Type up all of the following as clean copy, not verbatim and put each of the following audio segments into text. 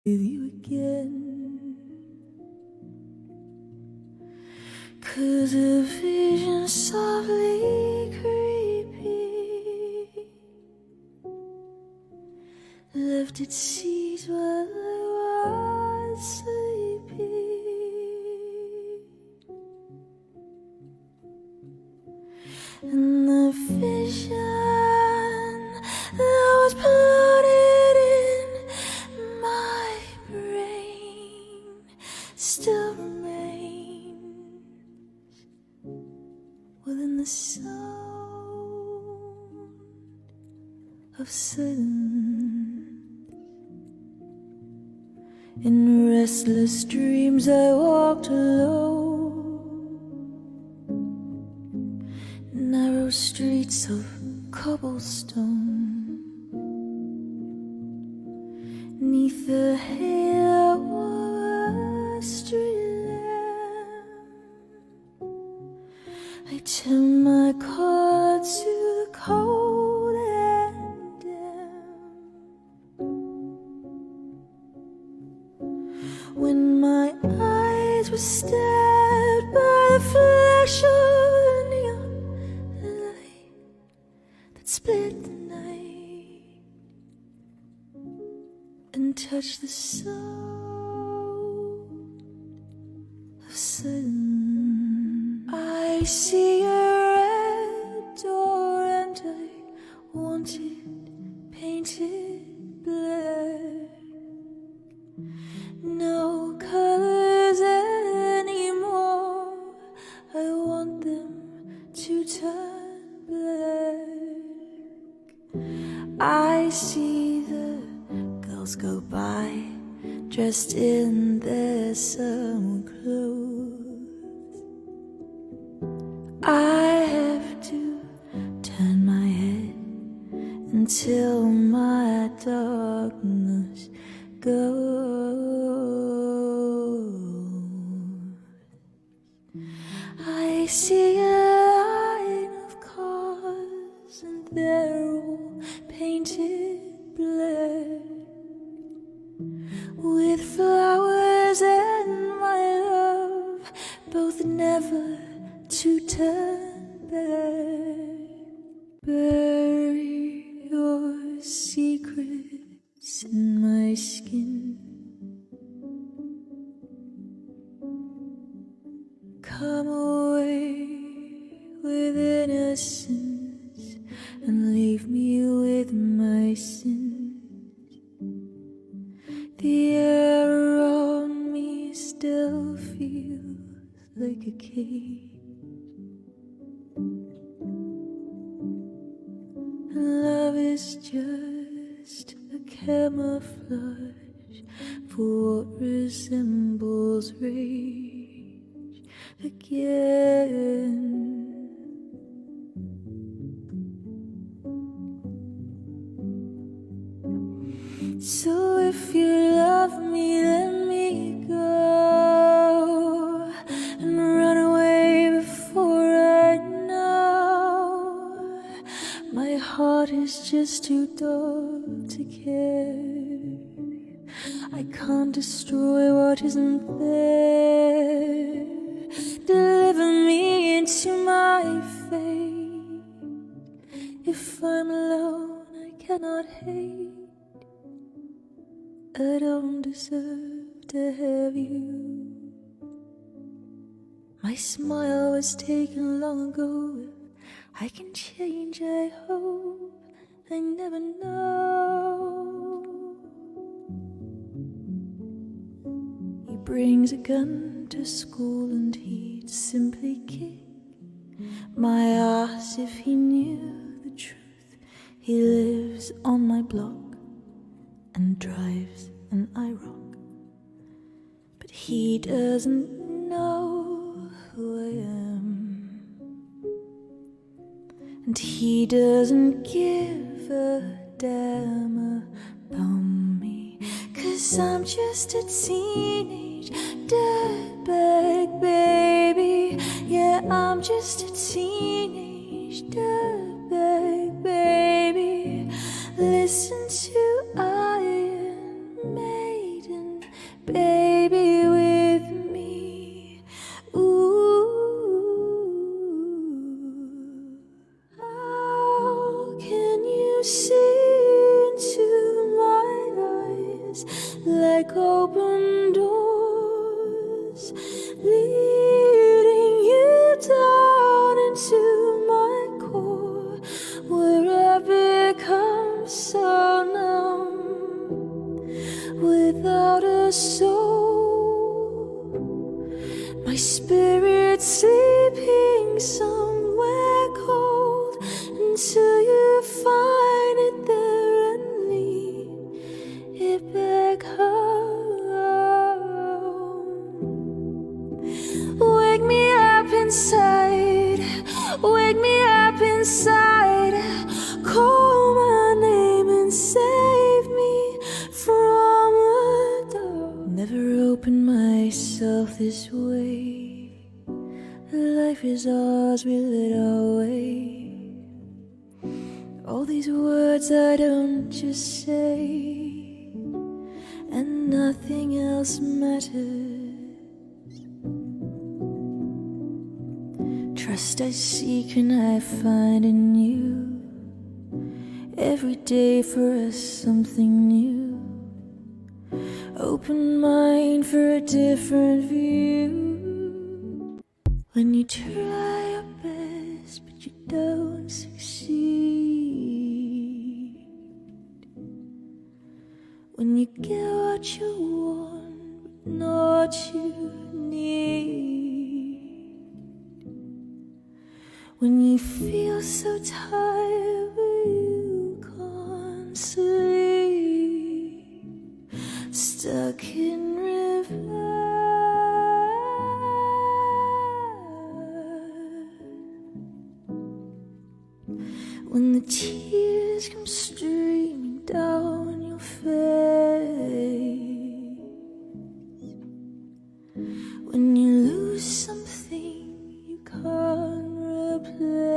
with you again. 'Cause a vision softly creeping left its seeds while I was sleeping, and the vision that was planted in my brain still remains within the sound of silence. In restless dreams I walked alone, narrow streets of cobblestone, 'neath the halo of a street lamp. I turned my car to the cold and damp. When my eyes were stabbed by the flash of a neon light that split the night and touched the soul of silence. I see a red door and I want it painted black. No colors anymore, I want them to turn black. I see the girls go by dressed in their summer clothes. I have to turn my head until my darkness goes. I see a line of cars and they're all painted black, with flowers and my love, both never to turn back. Bury your secrets in my skin. Come away with innocence and leave me with my sins. The air on me still feels like a cage. Love is just a camouflage for what resembles rage again. So if you love me, let me go and run away before I know. My heart is just too dark to care. I can't destroy what isn't there. Deliver me into my fate. If I'm alone, I cannot hate. I don't deserve to have you. My smile was taken long ago. If I can change, I hope. I never know. He brings a gun to school and he'd simply kick my ass if he knew the truth. He lives on my block and drives an IROC, but he doesn't know who I am, and he doesn't give a damn about me, 'cause I'm just a teenage dirtbag baby. Yeah, I'm just a teenage dirtbag baby. Listen to Iron Maiden baby, with me. Ooh, how can you see into my eyes like open doors, leading you down into my core, where I become so numb without a soul, my spirit sleeping somewhere cold, until you find it there and lead it back home. Wake me up inside, wake me up inside, call my name and save me from the dark. Never opened myself this way, life is ours, we lit our way. All these words I don't just say, and nothing else matters. Trust I seek and I find in you, every day for us something new. Open mind for a different view. When you try your best but you don't succeed, when you get what you want but not what you need, when you feel so tired but you can't sleep, stuck in reverse, when the tears come streaming down your face, when you lose something you can't replace,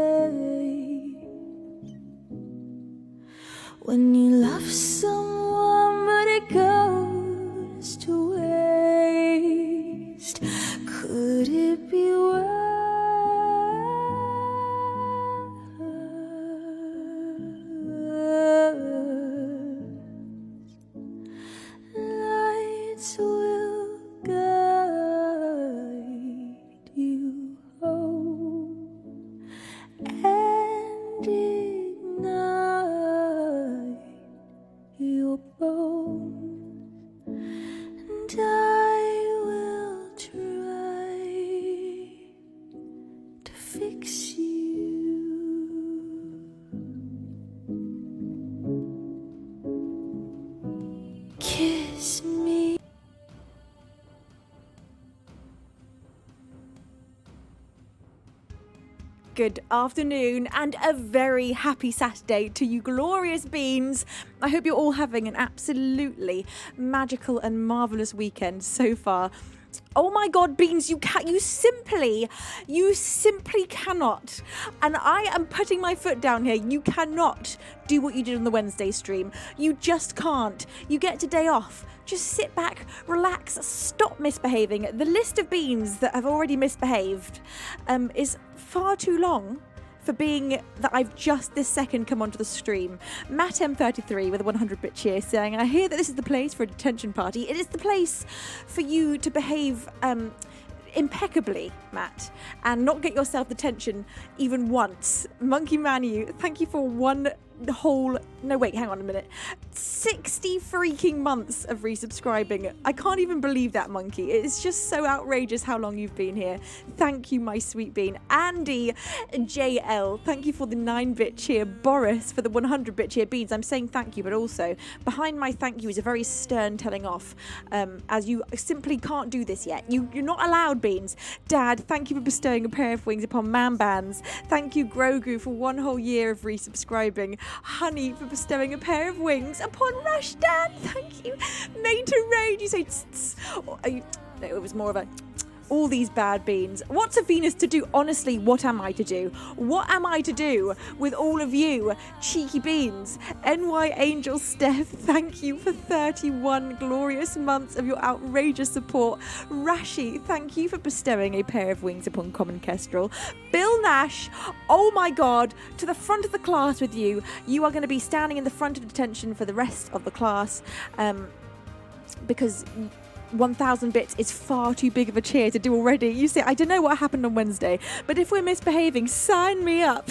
when you love someone but it goes to waste, could it be worse? Lights will guide you home and ignite your bones, and I will try to fix you. Kiss me. Good afternoon and a very happy Saturday to you glorious beans. I hope you're all having an absolutely magical and marvellous weekend so far. Oh my God, Beans, you simply cannot. And I am putting my foot down here. You cannot do what you did on the Wednesday stream. You just can't. You get today off. Just sit back, relax, stop misbehaving. The list of beans that have already misbehaved is far too long for being that I've just this second come onto the stream. Matt M33 with a 100-bit cheer saying, I hear that this is the place for a detention party. It is the place for you to behave impeccably, Matt, and not get yourself detention even once. Monkey Manu, thank you for hang on a minute, 60 freaking months of resubscribing. I can't even believe that, Monkey. It's just so outrageous how long you've been here. Thank you, my sweet bean. Andy JL, thank you for the 9-bit cheer. Boris for the 100-bit cheer. Beans, I'm saying thank you, but also behind my thank you is a very stern telling off, as you simply can't do this yet. You're not allowed, Beans. Dad, thank you for bestowing a pair of wings upon man bands. Thank you, Grogu, for 1 whole year of resubscribing. Honey for bestowing a pair of wings upon Rushdan. Thank you. Made to Raid, you say tss, tss. No, it was more of a all these bad beans. What's a Venus to do? Honestly, what am I to do? What am I to do with all of you cheeky beans? NY Angel Steph, thank you for 31 glorious months of your outrageous support. Rashi, thank you for bestowing a pair of wings upon Common Kestrel. Bill Nash, oh my God, to the front of the class with you. You are going to be standing in the front of detention for the rest of the class, because 1,000 bits is far too big of a cheer to do already. You see, I don't know what happened on Wednesday, but if we're misbehaving, sign me up.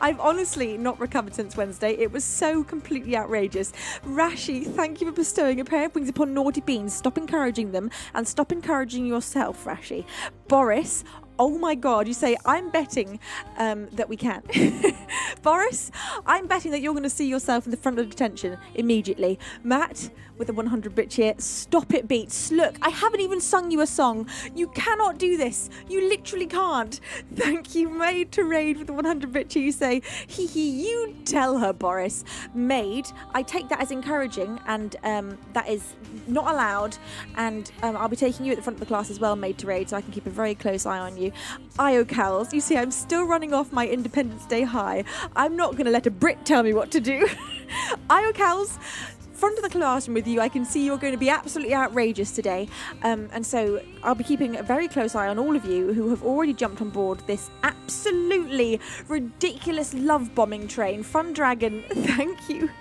I've honestly not recovered since Wednesday. It was so completely outrageous. Rashi, thank you for bestowing a pair of wings upon naughty beans. Stop encouraging them and stop encouraging yourself, Rashi. Boris, oh my God, you say, I'm betting that we can. Boris, I'm betting that you're going to see yourself in the front of detention immediately. Matt, with a 100-bit cheer, stop it, Beats. Look, I haven't even sung you a song. You cannot do this. You literally can't. Thank you, Maid to Raid, with the 100-bit cheer. You say, hee hee, you tell her, Boris. Maid, I take that as encouraging, and that is not allowed. And I'll be taking you at the front of the class as well, Maid to Raid, so I can keep a very close eye on you. Iocals, you see, I'm still running off my Independence Day high. I'm not going to let a Brit tell me what to do. Iocals, front of the classroom with you. I can see you're going to be absolutely outrageous today, and so I'll be keeping a very close eye on all of you who have already jumped on board this absolutely ridiculous love bombing train. Fun Dragon, thank you.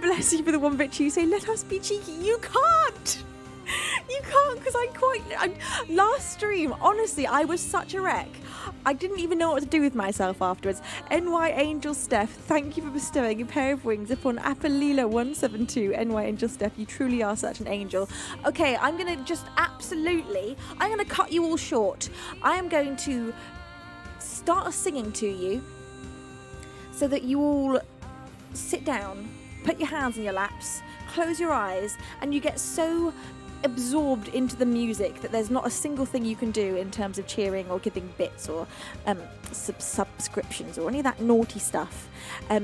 Bless you for the 1-bit cheer. You say, let us be cheeky. You can't. You can't, because last stream, honestly, I was such a wreck. I didn't even know what to do with myself afterwards. NY Angel Steph, thank you for bestowing a pair of wings upon Apalila172. NY Angel Steph, you truly are such an angel. Okay, I'm going to cut you all short. I am going to start singing to you so that you all sit down, put your hands in your laps, close your eyes, and you get so absorbed into the music that there's not a single thing you can do in terms of cheering or giving bits or subscriptions or any of that naughty stuff.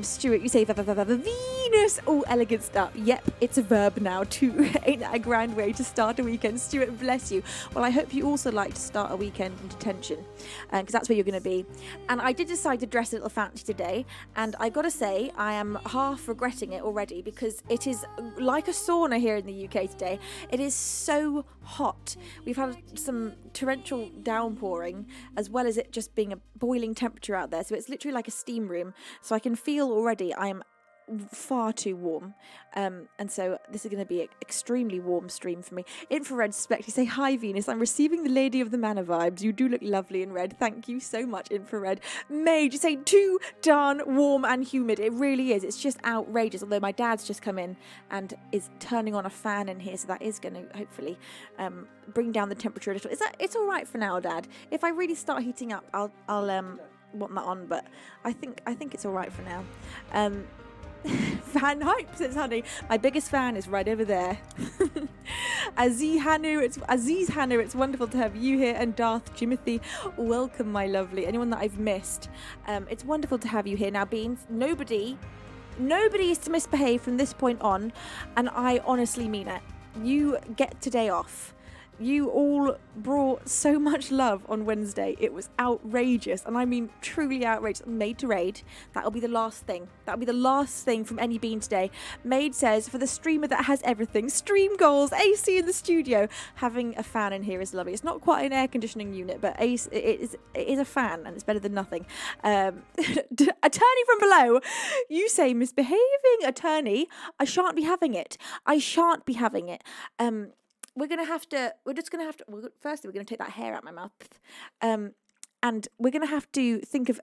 Stuart, you say Venus, all elegant stuff. Yep, it's a verb now too. Ain't that a grand way to start a weekend? Stuart, bless you. Well, I hope you also like to start a weekend in detention, because that's where you're going to be. And I did decide to dress a little fancy today, and I gotta say I am half regretting it already, because it is like a sauna here in the UK today. It is so hot. We've had some torrential downpouring, as well as it just being a boiling temperature out there, so it's literally like a steam room. So I can feel already I am far too warm, and so this is going to be an extremely warm stream for me. Infrared Spect, you say, hi Venus, I'm receiving the Lady of the Manor vibes. You do look lovely in red. Thank you so much, Infrared. Maid, you say, too darn warm and humid. It really is. It's just outrageous, although my dad's just come in and is turning on a fan in here, so that is going to hopefully bring down the temperature a little. It's all right for now, Dad? If I really start heating up, I'll want that on, but I think it's all right for now. Fan hype, says Honey. My biggest fan is right over there. Aziz Hanu, it's wonderful to have you here, and Darth Jimothy, welcome, my lovely. Anyone that I've missed, it's wonderful to have you here. Now, Beans, nobody is to misbehave from this point on, and I honestly mean it. You get today off. You all brought so much love on Wednesday. It was outrageous, and I mean truly outrageous. Maid to Raid, that'll be the last thing. That'll be the last thing from any bean today. Maid says, for the streamer that has everything, stream goals, AC in the studio. Having a fan in here is lovely. It's not quite an air conditioning unit, but it is a fan, and it's better than nothing. Attorney from below, you say misbehaving. Attorney, I shan't be having it. Firstly, we're going to take that hair out my mouth. And we're going to have to think of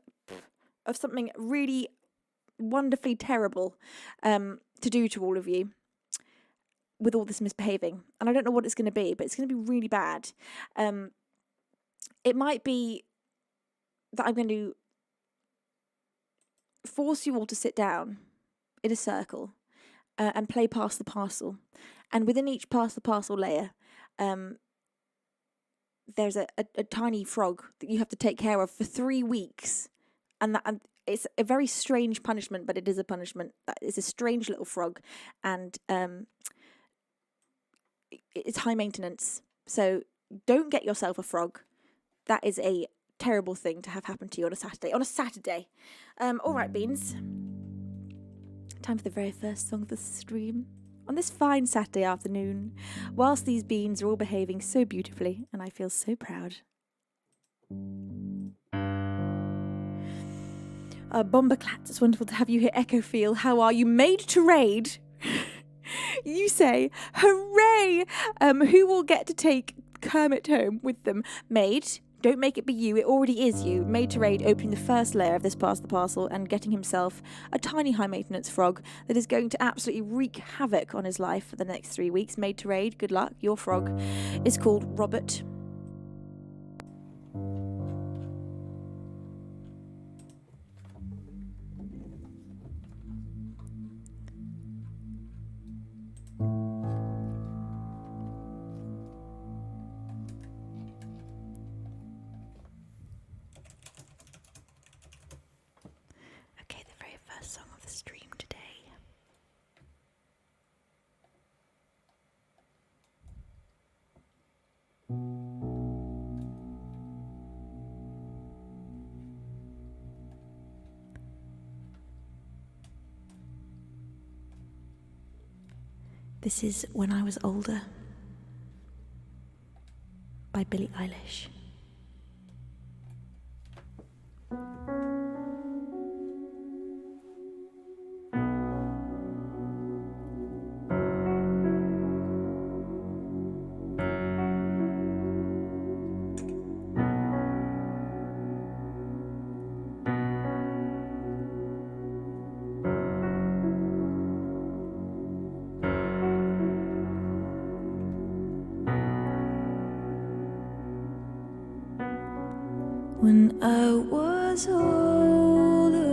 something really wonderfully terrible to do to all of you with all this misbehaving. And I don't know what it's going to be, but it's going to be really bad. It might be that I'm going to force you all to sit down in a circle and play Pass the Parcel. And within each Pass the Parcel layer, there's a tiny frog that you have to take care of for 3 weeks. And it's a very strange punishment, but it is a punishment. It's a strange little frog. And it's high maintenance. So don't get yourself a frog. That is a terrible thing to have happen to you on a Saturday. All right, Beans. Time for the very first song of the stream. On this fine Saturday afternoon, whilst these beans are all behaving so beautifully, and I feel so proud. Bomberclat, it's wonderful to have you here. Echofield, how are you? Made to raid. You say, hooray! Who will get to take Kermit home with them? Maid, don't make it be you, it already is you. Made to raid, opening the first layer of this Pass the Parcel and getting himself a tiny high-maintenance frog that is going to absolutely wreak havoc on his life for the next 3 weeks. Made to raid, good luck. Your frog is called Robert. Song of the stream today. This is When I Was Older by Billie Eilish. When I was older,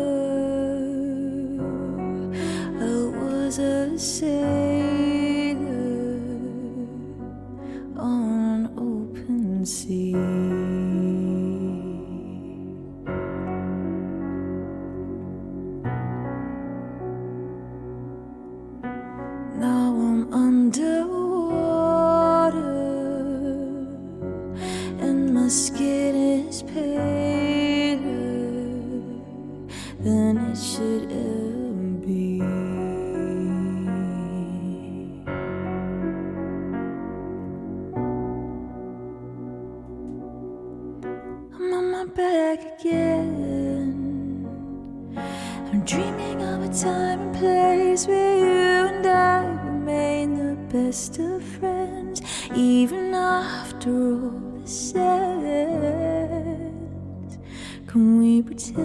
I was a sailor on an open sea. Now I'm underwater and my skin is paler than it should ever be. I'm on my back again. I'm dreaming of a time and place where you and I remain the best of friends, even after all the sands. Can we pretend?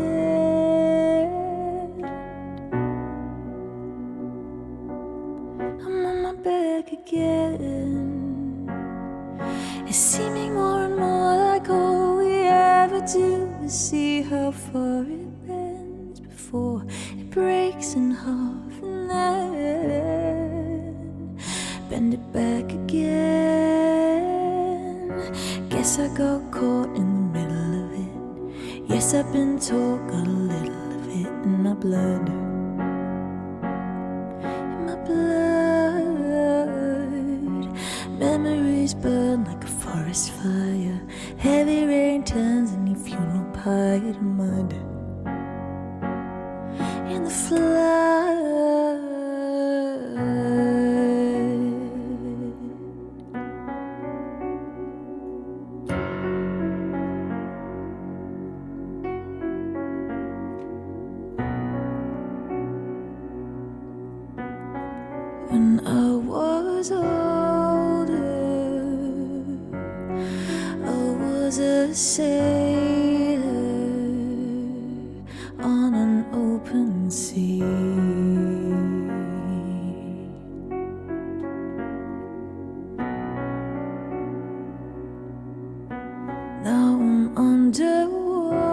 I'm on my back again. It's seeming more and more like all we ever do is see how far it bends before it breaks in half, and then bend it back again. Guess I got caught in the middle of it. Yes, I've been told, got a little of it in my blood. In my blood, memories burn like a forest fire. Heavy rain turns any funeral pyre to mud. In the flood, when I was older, I was a sailor on an open sea. Now I'm underwater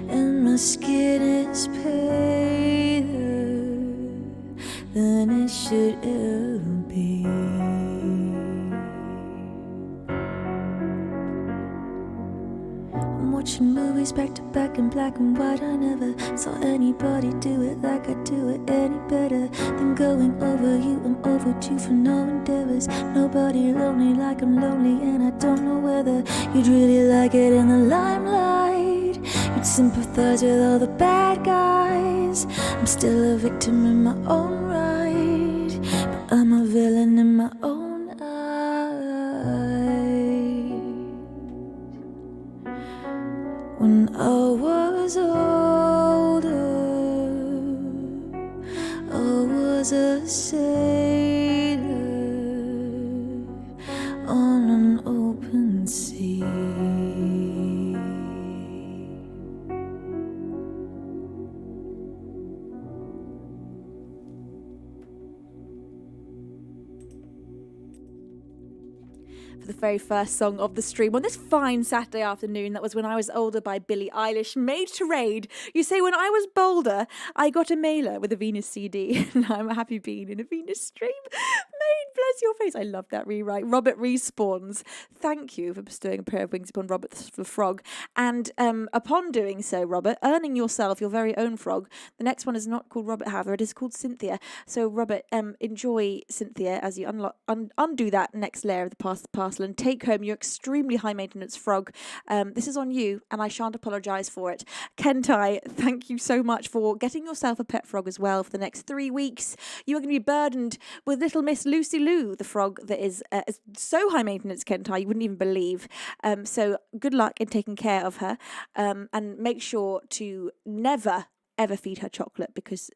and my skin is paler than it should ever be. I'm watching movies back to back in black and white. I never saw anybody do it like I do it any better than going over you. I'm overdue for no endeavors. Nobody lonely like I'm lonely, and I don't know whether you'd really like it in the limelight. You'd sympathize with all the bad guys. I'm still a victim in my own right, but I'm a villain in my own eyes. When I was older, I was a sailor on an open sea. The very first song of the stream on this fine Saturday afternoon. That was When I Was Older by Billie Eilish, made to raid. You say, when I was bolder, I got a mailer with a Venus CD. Now I'm a happy bean in a Venus stream. Made, bless your face. I love that rewrite. Robert Respawns. Thank you for bestowing a pair of wings upon Robert the Frog. And upon doing so, Robert, earning yourself your very own frog. The next one is not called Robert, however, it is called Cynthia. So, Robert, enjoy Cynthia as you undo that next layer of the parcel and take home your extremely high maintenance frog. This is on you, and I shan't apologise for it. Kentai, thank you so much for getting yourself a pet frog as well for the next 3 weeks. You are going to be burdened with little Miss Lucy Lou, the frog that is so high maintenance, Kentai, you wouldn't even believe. So good luck in taking care of her, and make sure to never ever feed her chocolate, because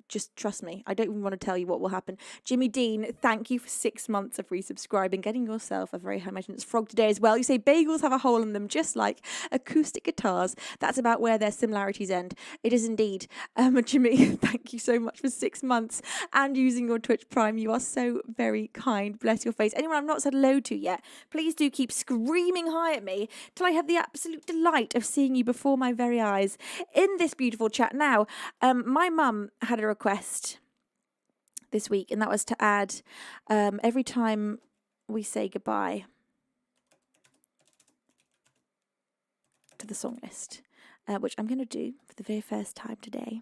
just trust me, I don't even want to tell you what will happen. Jimmy Dean, thank you for 6 months of resubscribing, getting yourself a very high maintenance frog today as well. You say bagels have a hole in them, just like acoustic guitars. That's about where their similarities end. It is indeed. Jimmy, thank you so much for 6 months and using your Twitch Prime. You are so very kind. Bless your face. Anyone I've not said hello to yet, please do keep screaming hi at me till I have the absolute delight of seeing you before my very eyes in this beautiful chat. Now, my mum had a request this week, and that was to add every time we say goodbye to the song list, which I'm going to do for the very first time today.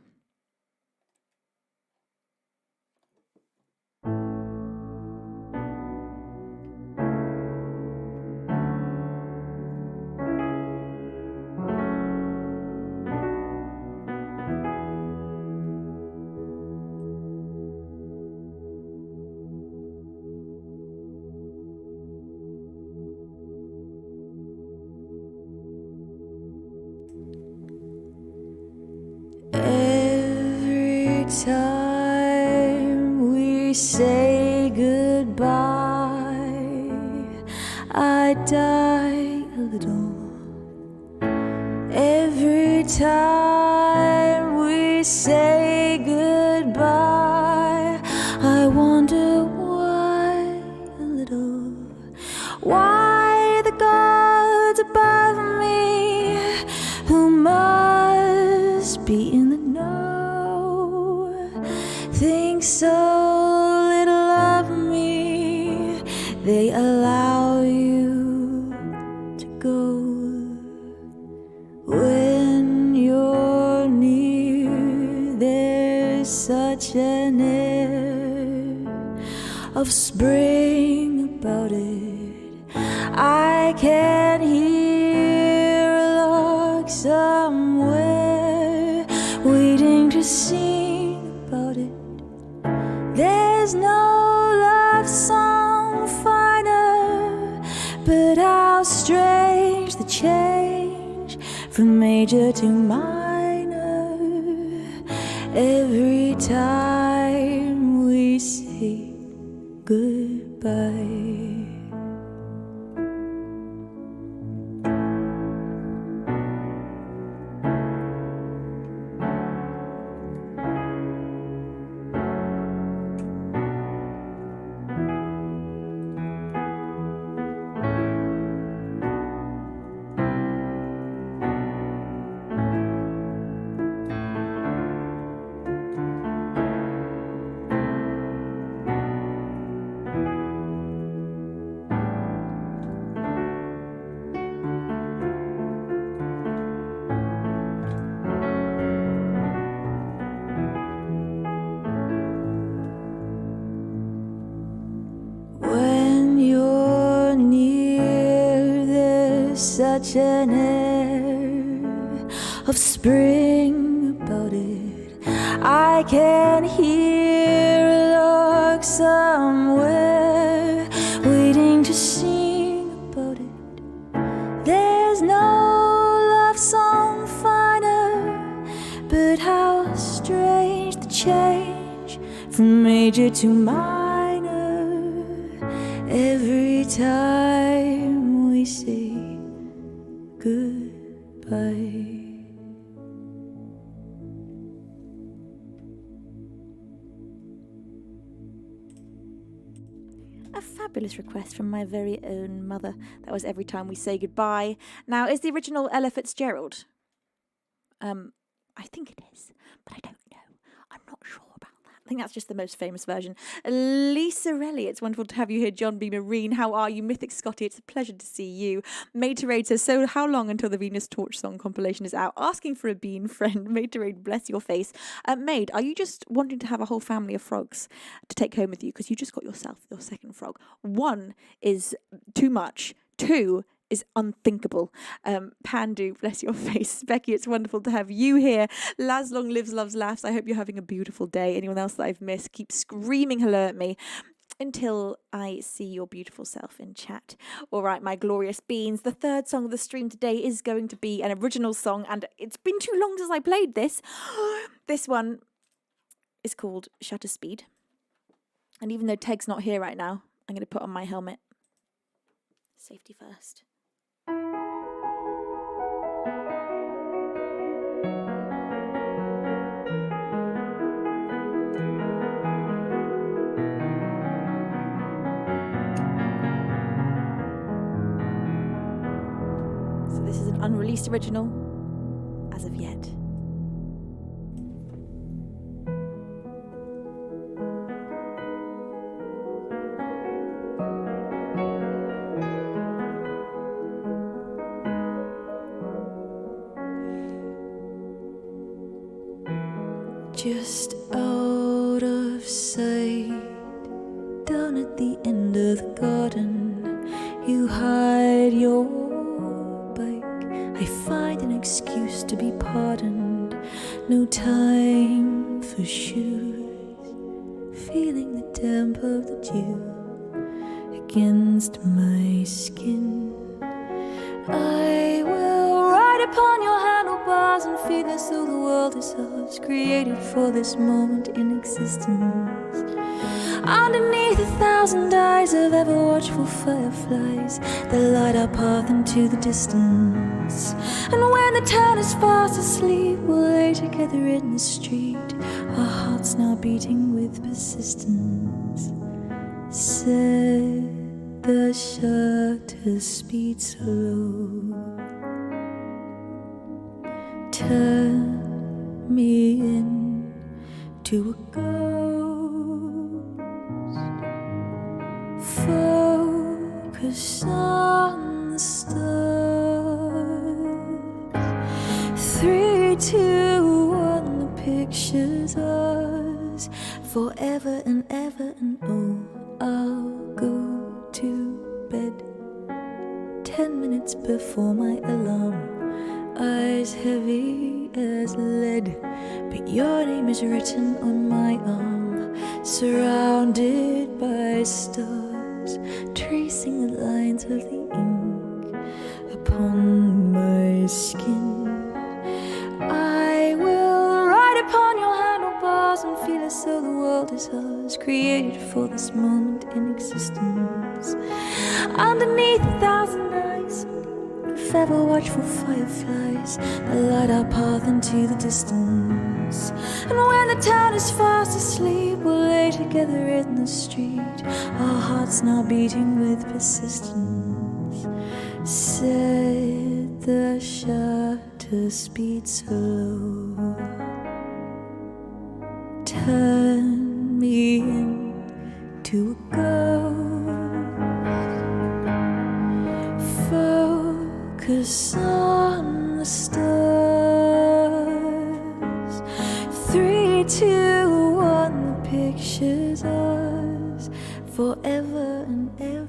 Every time we say goodbye, I die a little. Every time we say goodbye, I wonder why a little. Why the gods above me, who must be in the know, think so little of me, they allow you to go. When you're near, there's such an air of spring about it. I can hear a lark somewhere waiting to sing about it. There's no love song finer, but how strange the change from major to minor every time we say goodbye. such an air of spring about it. I can hear a lark somewhere waiting to sing about it. There's no love song finer, but how strange the change from major to minor every time we say goodbye. A fabulous request from my very own mother. That was Every Time We Say Goodbye. Now, is the original Ella Fitzgerald? I think it is, but I don't know. I'm not sure about that. I think that's just the most famous version. Lisa Relly, it's wonderful to have you here. John B. Marine, how are you? Mythic Scotty, it's a pleasure to see you. Maid to Raid says, so how long until the Venus Torch song compilation is out? Asking for a bean, friend. Maid to Raid, bless your face. Maid, are you just wanting to have a whole family of frogs to take home with you? Because you just got yourself your second frog. 1 is too much. 2 is unthinkable. Pandu, bless your face. Becky, it's wonderful to have you here. Laslong lives, loves, laughs. I hope you're having a beautiful day. Anyone else that I've missed, keep screaming hello at me until I see your beautiful self in chat. All right, my glorious beans. The third song of the stream today is going to be an original song, and it's been too long since I played this. This one is called Shutter Speed. And even though Teg's not here right now, I'm going to put on my helmet. Safety first. So this is an unreleased original as of yet. Just out of sight, down at the end of the garden, you hide your bike. I find an excuse to be pardoned. No time for shoes, feeling the damp of the dew against my skin. I will ride upon your handlebars and feel as though the world is ours, created for this moment in existence. Underneath 1,000 eyes of ever watchful fireflies that light our path into the distance. And when the town is fast asleep, we'll lay together in the street, our hearts now beating with persistence. Set the shutter speed slow, turn me into a ghost, focus on the stars. 3, 2, 1, the picture's ours, forever and ever, and oh, I'll go to bed 10 minutes before my alarm, eyes heavy as lead, but your name is written on my arm, surrounded by stars, tracing the lines of the ink upon my skin. I will ride upon your handlebars and feel as though the world is ours, created for this moment in existence. Underneath 1,000 eyes of ever watchful fireflies that light our path into the distance. And when the town is fast asleep, we'll lay together in the street, our hearts now beating with persistence. Set the shutter speed slow, turn me into a ghost, focus on the stars. 3, 2, 1, the picture's ours, forever and ever.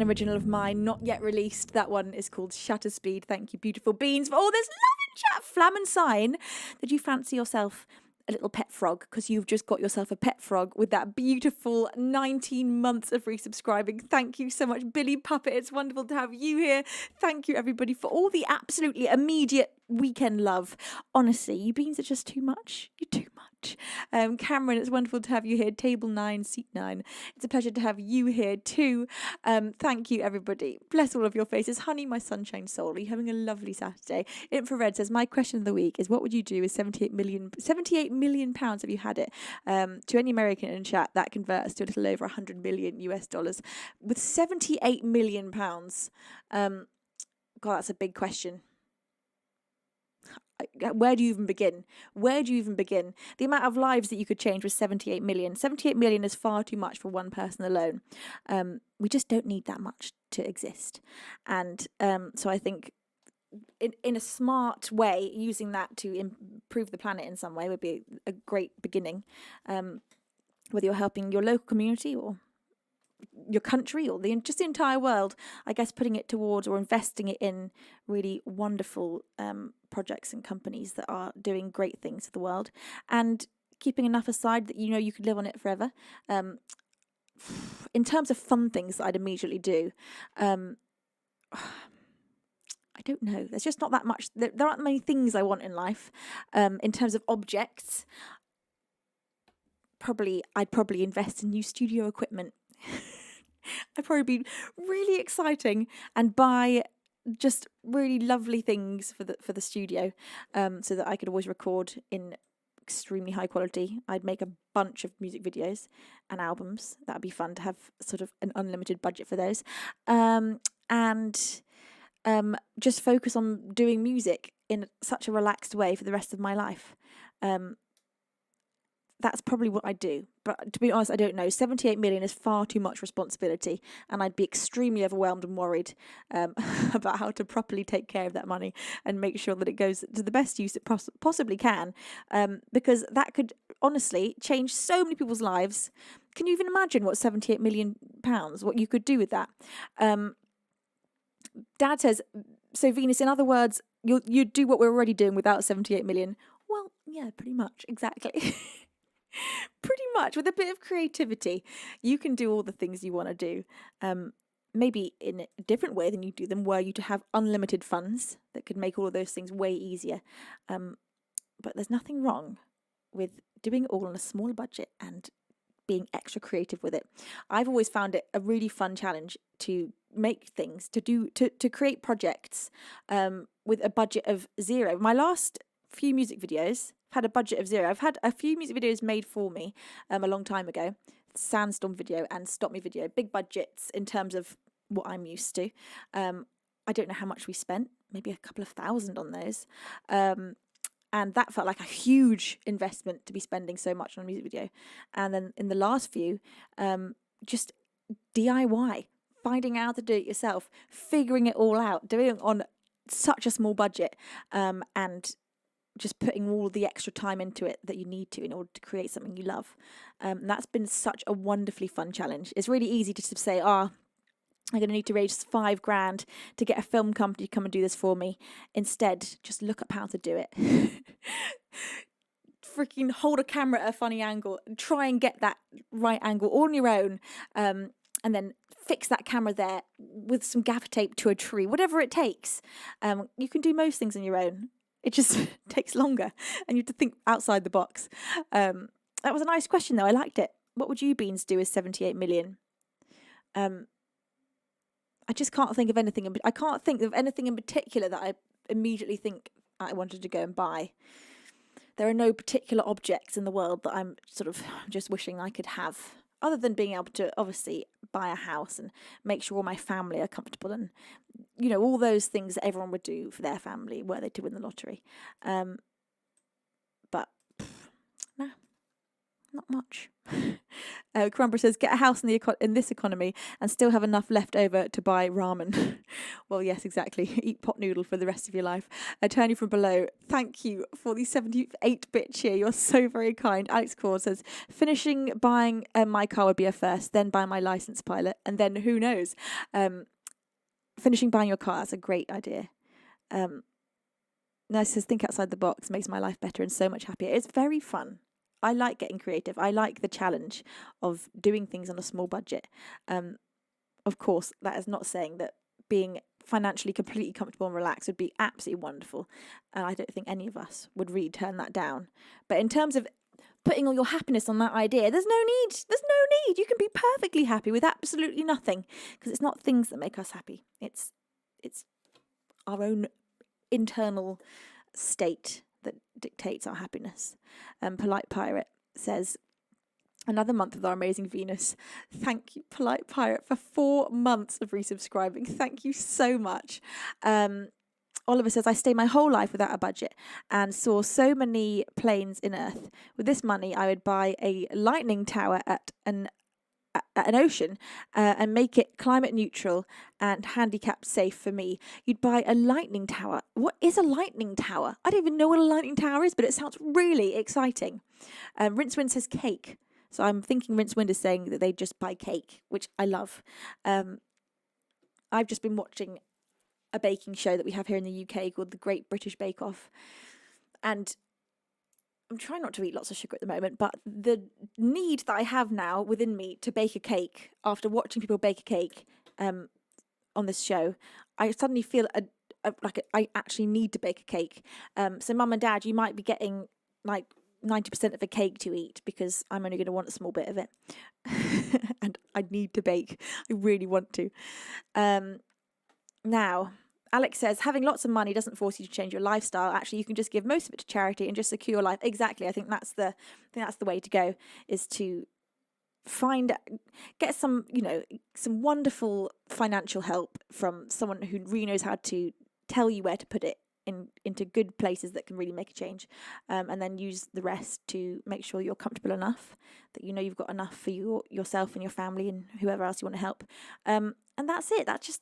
an original of mine, not yet released. That one is called Shutter Speed. Thank you, beautiful beans, for all this loving chat. Flam and sign that you fancy yourself a little pet frog, because you've just got yourself a pet frog with that beautiful 19 months of resubscribing. Thank you so much, Billy Puppet. It's wonderful to have you here. Thank you, everybody, for all the absolutely immediate weekend love. Honestly, you beans are just too much. You're too much. Cameron, it's wonderful to have you here. Table 9, seat 9. It's a pleasure to have you here too. Thank you, everybody. Bless all of your faces. Honey, my sunshine soul, are you having a lovely Saturday? Infrared says, my question of the week is, what would you do with 78 million pounds, have you had it? To any American in chat, that converts to a little over 100 million US dollars. With 78 million pounds, God, that's a big question. Where do you even begin? Where do you even begin? The amount of lives that you could change was 78 million. 78 million is far too much for one person alone. We just don't need that much to exist. And so I think in a smart way, using that to improve the planet in some way would be a great beginning. Whether you're helping your local community or your country or just the entire world, I guess putting it towards or investing it in really wonderful projects and companies that are doing great things for the world, and keeping enough aside that you know you could live on it forever. In terms of fun things that I'd immediately do, I don't know. There's just not that much. There aren't many things I want in life. In terms of objects, I'd probably invest in new studio equipment. I'd probably be really exciting and buy just really lovely things for the studio, so that I could always record in extremely high quality. I'd make a bunch of music videos and albums. That'd be fun to have sort of an unlimited budget for those, and just focus on doing music in such a relaxed way for the rest of my life. That's probably what I do. But to be honest, I don't know. 78 million is far too much responsibility, and I'd be extremely overwhelmed and worried about how to properly take care of that money and make sure that it goes to the best use it possibly can, because that could honestly change so many people's lives. Can you even imagine what 78 million pounds, what you could do with that? Dad says, so Venus, in other words, you'd do what we're already doing without 78 million. Well, yeah, pretty much, exactly. Pretty much, with a bit of creativity, you can do all the things you want to do. Maybe in a different way than you do them, were you to have unlimited funds that could make all of those things way easier. But there's nothing wrong with doing it all on a small budget and being extra creative with it. I've always found it a really fun challenge to make things, to create projects with a budget of zero. My last few music videos had a budget of zero. I've had a few music videos made for me a long time ago. Sandstorm video and Stop Me video, big budgets in terms of what I'm used to. I don't know how much we spent, maybe a couple of thousand on those. And that felt like a huge investment to be spending so much on a music video. And then in the last few, just DIY, finding out how to do it yourself, figuring it all out, doing it on such a small budget, and just putting all the extra time into it that you need to in order to create something you love. That's been such a wonderfully fun challenge. It's really easy to say, I'm going to need to raise $5,000 to get a film company to come and do this for me. Instead, just look up how to do it. Freaking hold a camera at a funny angle, try and get that right angle all on your own, and then fix that camera there with some gaffer tape to a tree, whatever it takes. You can do most things on your own. It just takes longer, and you have to think outside the box. That was a nice question, though. I liked it. What would you beans do with 78 million? I just can't think of anything. I can't think of anything in particular that I immediately think I wanted to go and buy. There are no particular objects in the world that I'm sort of just wishing I could have, other than being able to obviously buy a house and make sure all my family are comfortable, and all those things that everyone would do for their family were they to win the lottery. But nah, not much. Crumber says, get a house in this economy and still have enough left over to buy ramen. Well, yes, exactly. Eat pot noodle for the rest of your life. Attorney from below, thank you for the 78-bit cheer. You're so very kind. Alex Cord says, finishing buying my car would be a first, then buy my license pilot, and then who knows. Finishing buying your car, that's a great idea. Nurse says, think outside the box makes my life better and so much happier. It's very fun. I like getting creative. I like the challenge of doing things on a small budget. Of course, that is not saying that being financially completely comfortable and relaxed would be absolutely wonderful. And I don't think any of us would really turn that down. But in terms of putting all your happiness on that idea, there's no need. There's no need. You can be perfectly happy with absolutely nothing, because it's not things that make us happy. It's our own internal state that dictates our happiness. Polite Pirate says, another month with our amazing Venus. Thank you, Polite Pirate, for 4 months of resubscribing. Thank you so much. Oliver says, I stay my whole life without a budget and saw so many planes in Earth. With this money, I would buy a lightning tower at an ocean and make it climate neutral and handicap safe for me. You'd buy a lightning tower. What is a lightning tower? I don't even know what a lightning tower is, but it sounds really exciting. Rincewind says cake. So I'm thinking Rincewind is saying that they just buy cake, which I love. I've just been watching a baking show that we have here in the UK called The Great British Bake Off. And I'm trying not to eat lots of sugar at the moment, but the need that I have now within me to bake a cake, after watching people bake a cake on this show, I suddenly feel like I actually need to bake a cake. So Mum and Dad, you might be getting like 90% of a cake to eat, because I'm only going to want a small bit of it. And I need to bake. I really want to. Now, Alex says, having lots of money doesn't force you to change your lifestyle. Actually, you can just give most of it to charity and just secure your life. Exactly. I think that's the way to go, is to get some wonderful financial help from someone who really knows how to tell you where to put it into good places that can really make a change, and then use the rest to make sure you're comfortable enough that you know you've got enough for yourself and your family and whoever else you want to help. And that's it. That's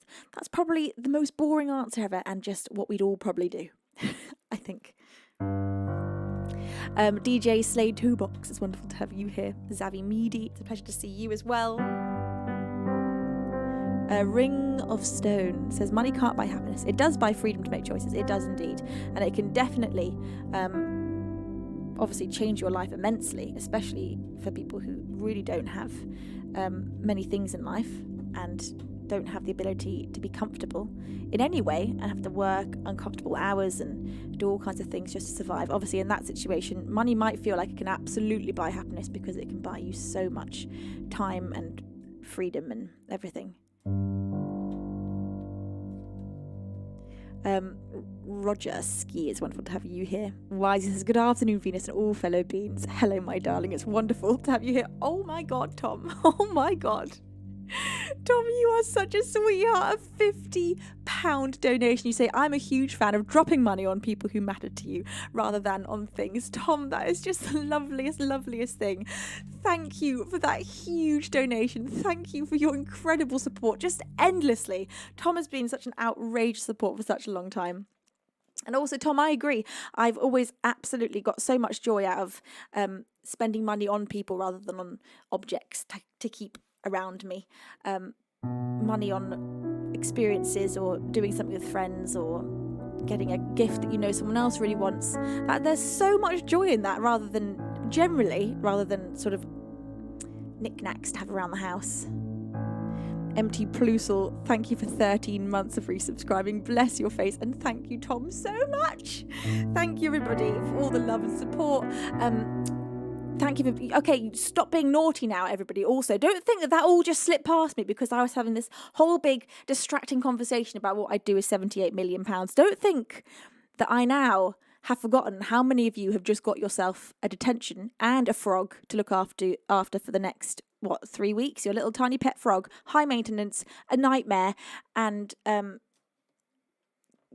probably the most boring answer ever, and just what we'd all probably do. I think. DJ Slade 2 Box, it's wonderful to have you here. Zavi Meady, it's a pleasure to see you as well. Ring of Stone says, money can't buy happiness. It does buy freedom to make choices. It does indeed. And it can definitely obviously change your life immensely, especially for people who really don't have many things in life and don't have the ability to be comfortable in any way and have to work uncomfortable hours and do all kinds of things just to survive. Obviously, in that situation, money might feel like it can absolutely buy happiness, because it can buy you so much time and freedom and everything. Roger Ski, it's wonderful to have you here. Wisey says, good afternoon, Venus and all fellow beings. Hello, my darling. It's wonderful to have you here. Oh my God, Tom. Oh my God. Tom, you are such a sweetheart. A £50 donation. You say, I'm a huge fan of dropping money on people who matter to you rather than on things. Tom, that is just the loveliest thing. Thank you for that huge donation. Thank you for your incredible support, just endlessly. Tom has been such an outrageous support for such a long time. And also, Tom, I agree. I've always absolutely got so much joy out of spending money on people rather than on objects to keep around me. Money on experiences or doing something with friends or getting a gift that you know someone else really wants. There's so much joy in that, rather than sort of knickknacks to have around the house. MT Plusel, thank you for 13 months of resubscribing. Bless your face. And thank you, Tom, so much. Thank you, everybody, for all the love and support. Thank you for... Okay, stop being naughty now, everybody. Also, don't think that all just slipped past me because I was having this whole big distracting conversation about what I'd do with £78 million. Don't think that I now have forgotten how many of you have just got yourself a detention and a frog to look after for the next, 3 weeks? Your little tiny pet frog, high maintenance, a nightmare, and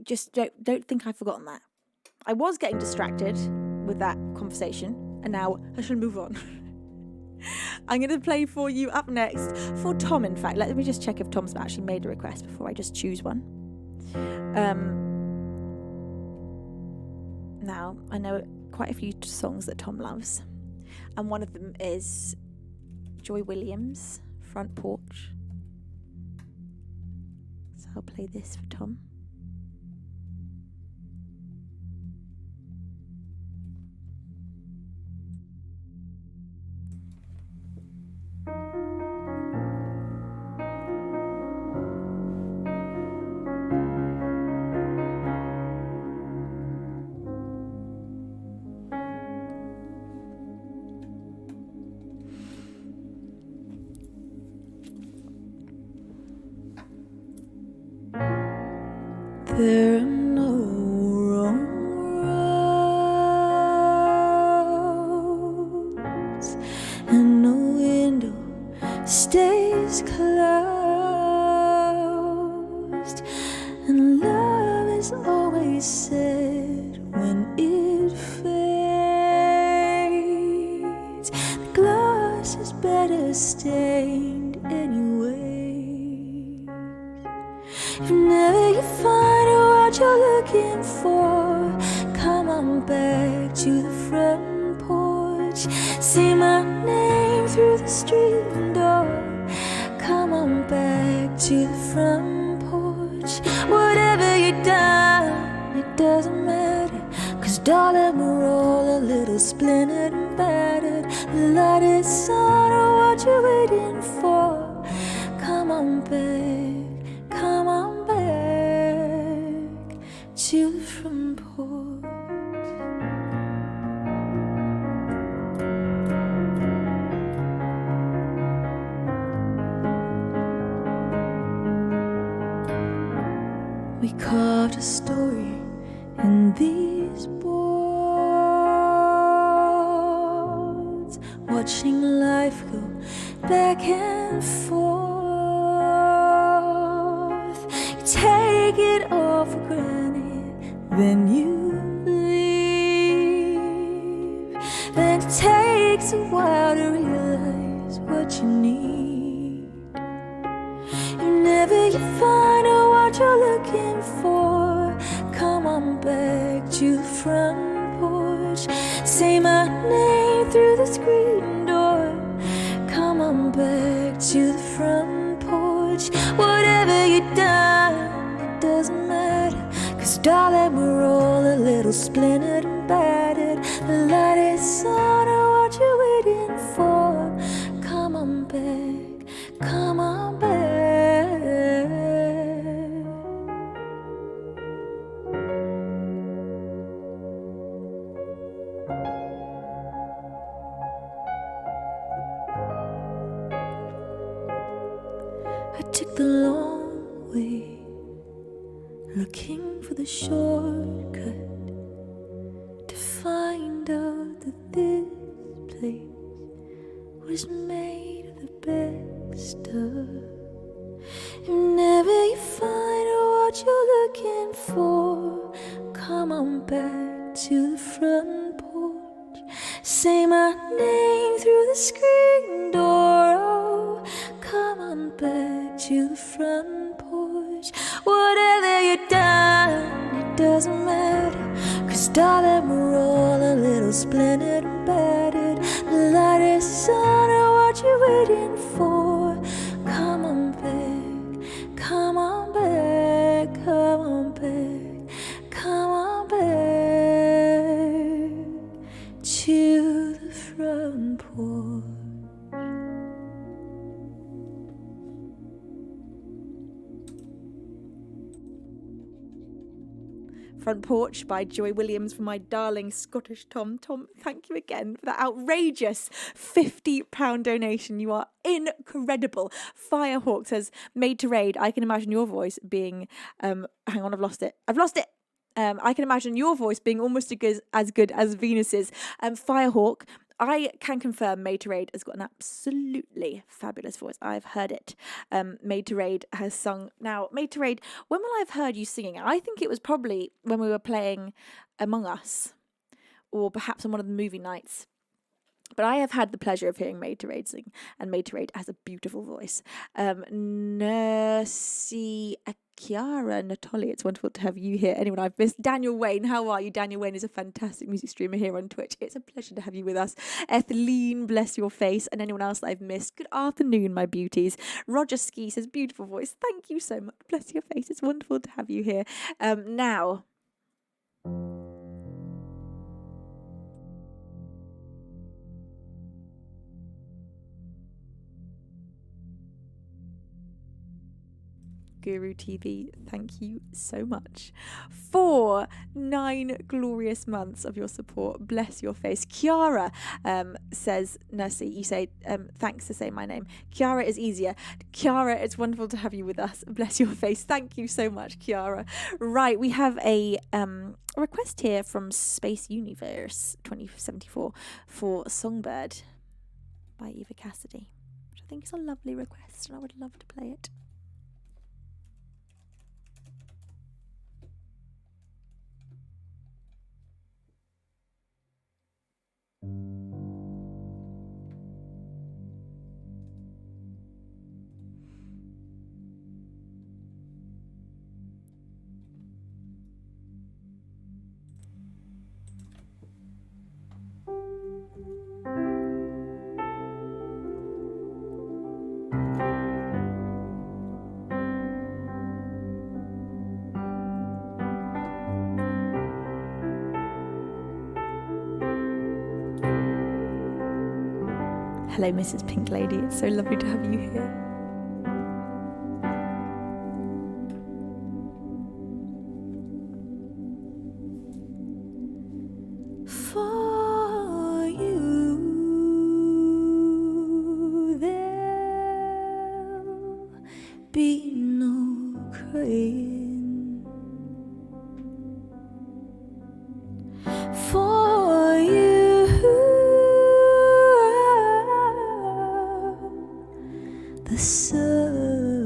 just don't think I've forgotten that. I was getting distracted with that conversation, and now I shall move on. I'm going to play for you up next for Tom, in fact. Let me just check if Tom's actually made a request before I just choose one. Now, I know quite a few songs that Tom loves, and one of them is Joy Williams, Front Porch. So I'll play this for Tom. There are no wrong roads, and no window stays closed, and love is always said when it fades. The glass is better stained anyway. If never you find what you're looking for, come on back to the front porch. Say my name through the street door. Come on back to the front porch. Whatever you've done, it doesn't matter, 'cause darling, we're all a little splintered and battered. The light is on, what you waiting for? Come on back, come on back to the front porch. We carved a story in these boards, watching life go back and forth. You take it all for granted, then you leave. Then it takes a while to realize what you need. Whenever you find out what you're looking for, come on back to the front porch. Say my name through the screen door. Come on back to the front porch. Whatever you've done, it doesn't matter, 'cause darling, we're all a little splintered and battered. The light is on, what you waiting for? Come on back, come on back. I took the long way, looking for the shortcut, to find out that this place was made of the best stuff. Whenever you find out what you're looking for, come on back to the front porch. Say my name through the screen door. Oh, come on back to the front porch. Whatever you've done, it doesn't matter, 'cause darling, we're all a little splintered and battered. The light is on, what you waiting for? Come on back, come on back, come on back, come on back to the front porch. Front Porch by Joy Williams for my darling Scottish Tom. Tom, thank you again for that outrageous £50 donation. You are incredible. Firehawk says, made to raid. I can imagine your voice being, hang on, I've lost it. I can imagine your voice being almost as good as Venus's. Firehawk, I can confirm Made to Raid has got an absolutely fabulous voice. I've heard it. Made to Raid has sung. Now, Made to Raid, when will I have heard you singing? I think it was probably when we were playing Among Us, or perhaps on one of the movie nights. But I have had the pleasure of hearing Made to Raid sing, and Made to Raid has a beautiful voice. Nursi Kiara Natoli, it's wonderful to have you here. Anyone I've missed? Daniel Wayne, how are you? Daniel Wayne is a fantastic music streamer here on Twitch. It's a pleasure to have you with us. Ethleen, bless your face, and anyone else that I've missed. Good afternoon, my beauties. Roger Ski says, beautiful voice. Thank you so much. Bless your face. It's wonderful to have you here. Now. Guru TV, thank you so much for 9 glorious months of your support. Bless your face. Kiara says, Nursi, you say, thanks to say my name. Kiara is easier. Kiara, it's wonderful to have you with us. Bless your face. Thank you so much, Kiara. Right, we have a request here from Space Universe 2074 for Songbird by Eva Cassidy, which I think is a lovely request, and I would love to play it. Hello, Mrs. Pink Lady. It's so lovely to have you here. For you, there'll be no crying. For you, the sun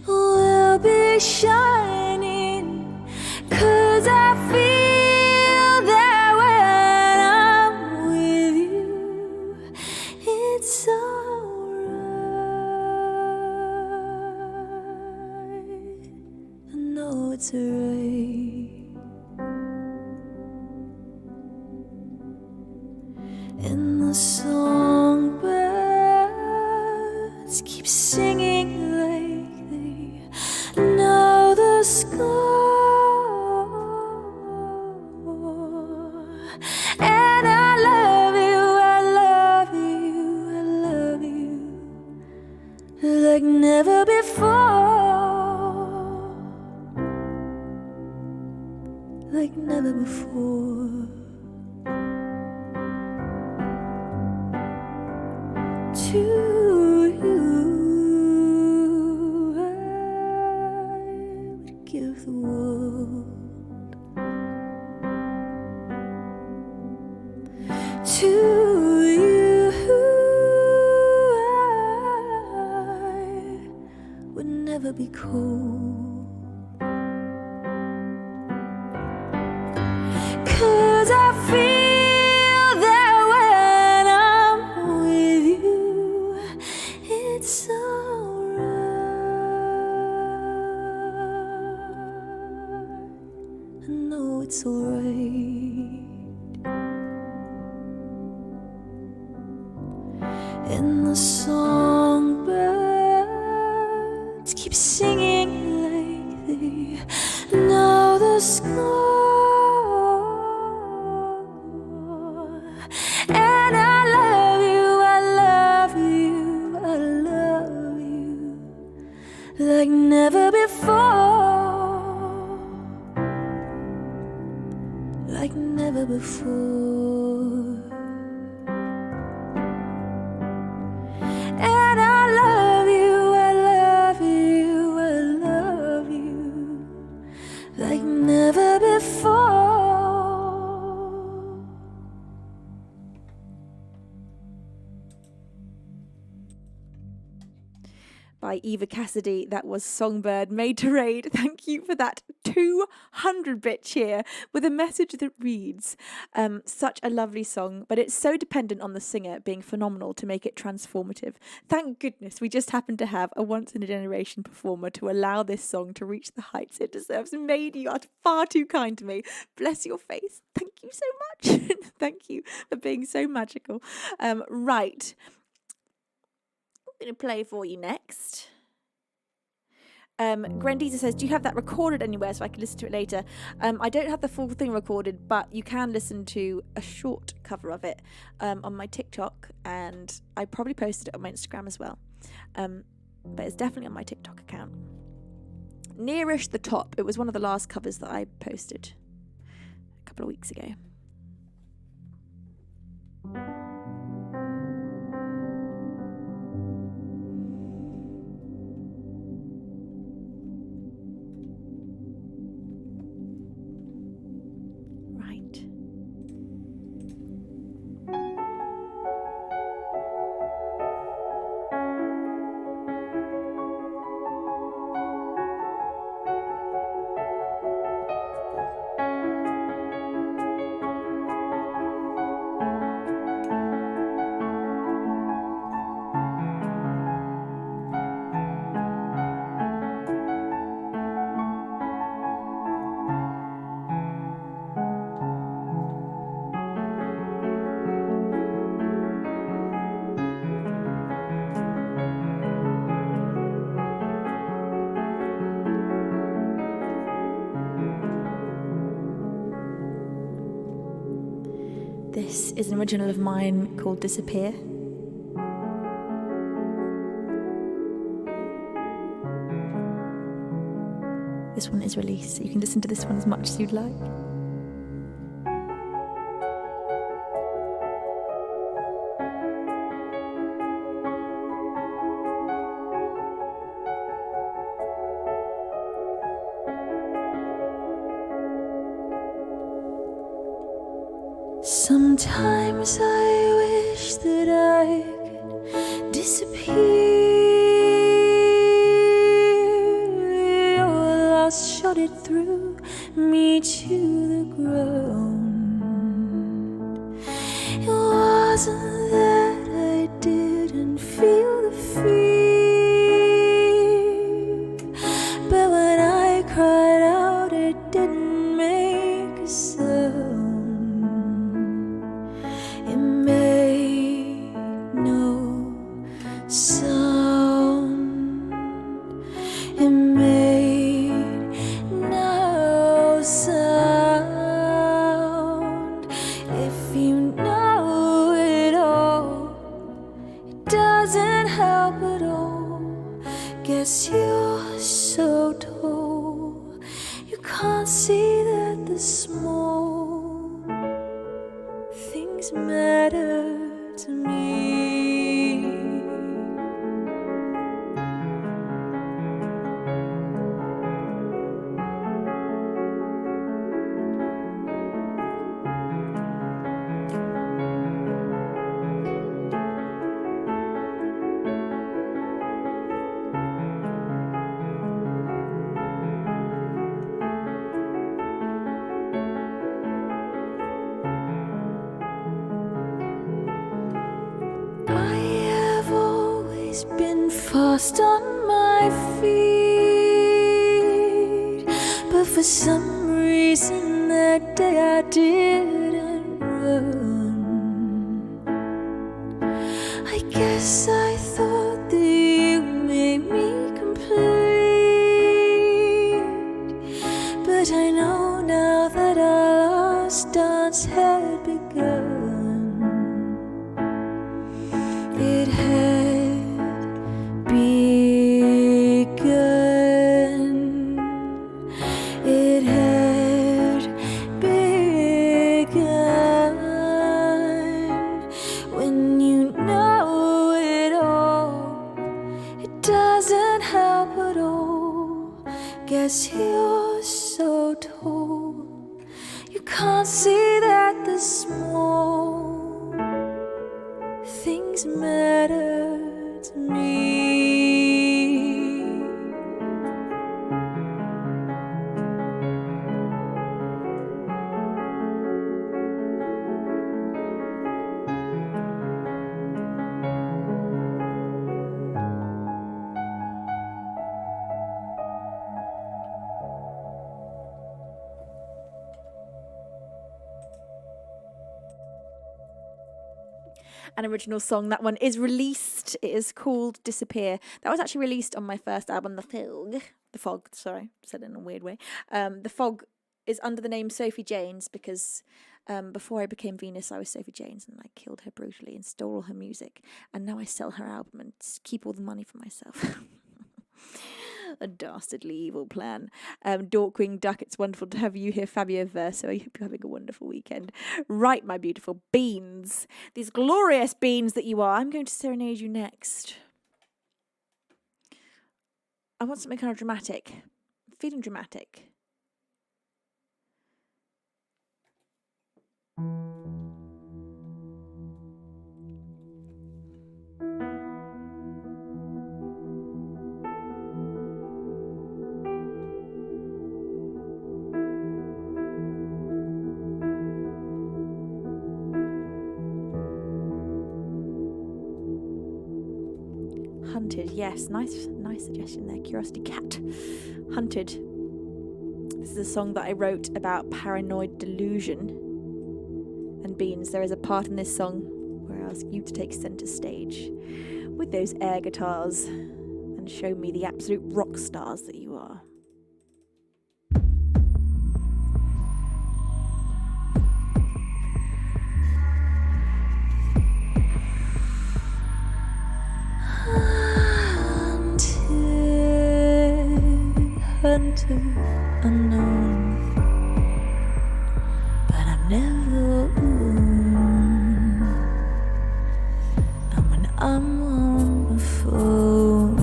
will be shining, 'cause I feel that when I'm with you, it's alright. I know it's right. And the songbirds keep singing like they know the score. And I love you, I love you, I love you like never before, like never before. To you, I would give the world. To you, I would never be cold, 'cause I feel that when I'm with you, it's alright. I know it's alright. And the songbirds keep singing like they know the score. And I love you, I love you, I love you like never before, like never before. And I love you, I love you, I love you like never before. By by Eva Cassidy. That was Songbird, Made to Raid. Thank you for that 200-bit cheer with a message that reads, such a lovely song, but it's so dependent on the singer being phenomenal to make it transformative. Thank goodness we just happened to have a once-in-a-generation performer to allow this song to reach the heights it deserves. Maid, you are far too kind to me. Bless your face. Thank you so much. Thank you for being so magical. Right. I'm going to play for you next. Grandisa says, do you have that recorded anywhere so I can listen to it later? I don't have the full thing recorded, but you can listen to a short cover of it on my TikTok, and I probably posted it on my Instagram as well. But it's definitely on my TikTok account. Nearish the Top. It was one of the last covers that I posted a couple of weeks ago. This is an original of mine called Disappear. This one is released, so you can listen to this one as much as you'd like. Sometimes I wish that I could disappear. Your loss shot it through me to the ground. It wasn't that I didn't feel the fear, but when I cried out it didn't make a sound. Guess you're so tall, you can't see that the small things matter to me. Been fast on my feet, but for some reason that day I didn't run. I guess I thought that you made me complete, but I know now that our last dance had begun. It had guess you're so tall, you can't see that the small things matter to me. an original song. That one is released. It is called Disappear. That was actually released on my first album, The Fog, sorry, said it in a weird way. The Fog is under the name Sophie Janes because before I became Venus, I was Sophie Janes, and I killed her brutally and stole all her music. And now I sell her album and keep all the money for myself. A dastardly evil plan. Dorkwing Duck, it's wonderful to have you here, Fabio Verso. I hope you're having a wonderful weekend. Right, my beautiful beans. These glorious beans that you are. I'm going to serenade you next. I want something kind of dramatic. I'm feeling dramatic. Hunted, yes, nice suggestion there. Curiosity Cat. Hunted. This is a song that I wrote about paranoid delusion. And Beans, there is a part in this song where I ask you to take centre stage with those air guitars and show me the absolute rock stars that you are. Hunted, unknown, but I'm never alone. And when I'm on the phone,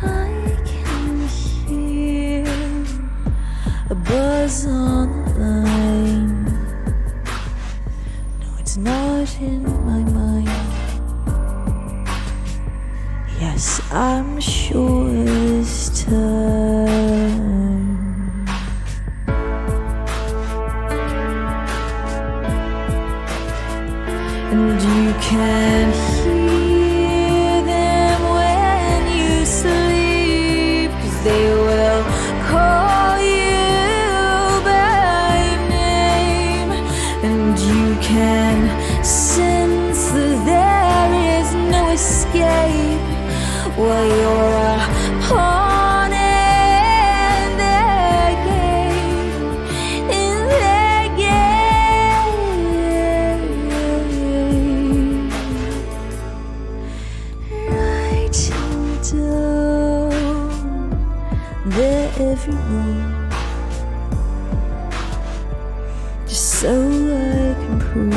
I can hear a buzz on the line. No, it's not in my mind. Yes, I'm sure this time. And you can hear them when you sleep, 'cause they will call you by name. And you can sense that there is no escape while you're a pawn in their game, in their game. Writing down their every move, just so I can prove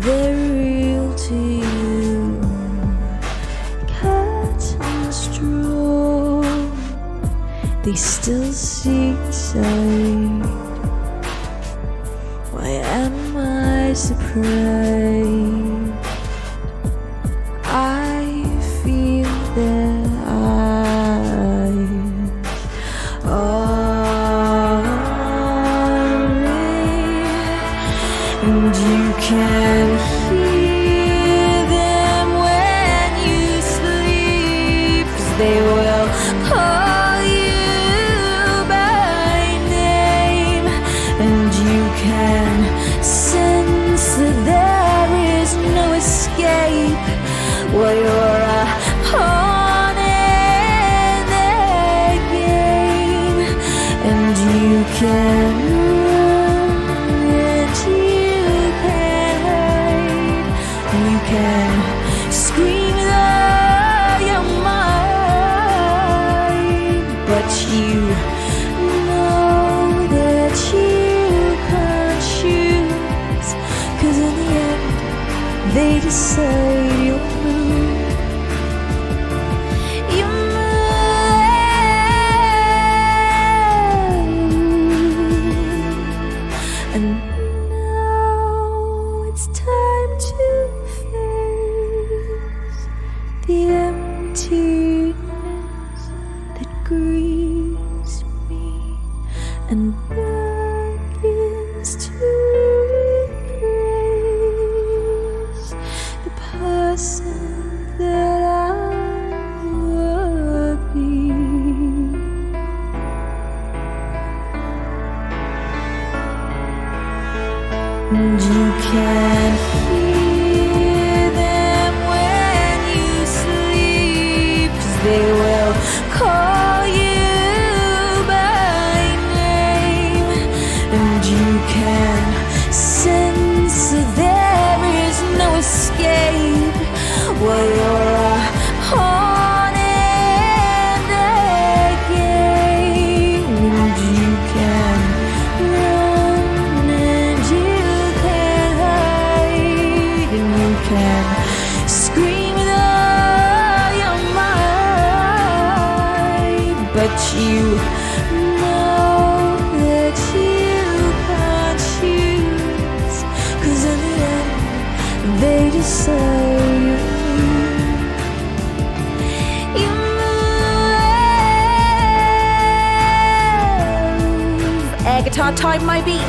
they're real to you. Cat and straw, they still see inside. Why am I surprised? I feel their eyes on me, and you can hear them when you sleep, 'cause they will call you by name. And you can sense that there is no escape while you're a pawn in their game. And you can run, and you can hide, and you can scream though you're mine, but you know that you can't choose, 'cause in the end they decide you'll move. You move. And now it's time to face the emptiness that grieves me and beckons to replace the person that I would be. and you can hear them when you sleep, 'cause they will call you by name, and you can sense that there is no escape while you're a pawn in the game, and you can run and you can hide, and you can scream with all your might, but you know that you can't choose, 'cause in the end they decide. You move. Air guitar time, my beans.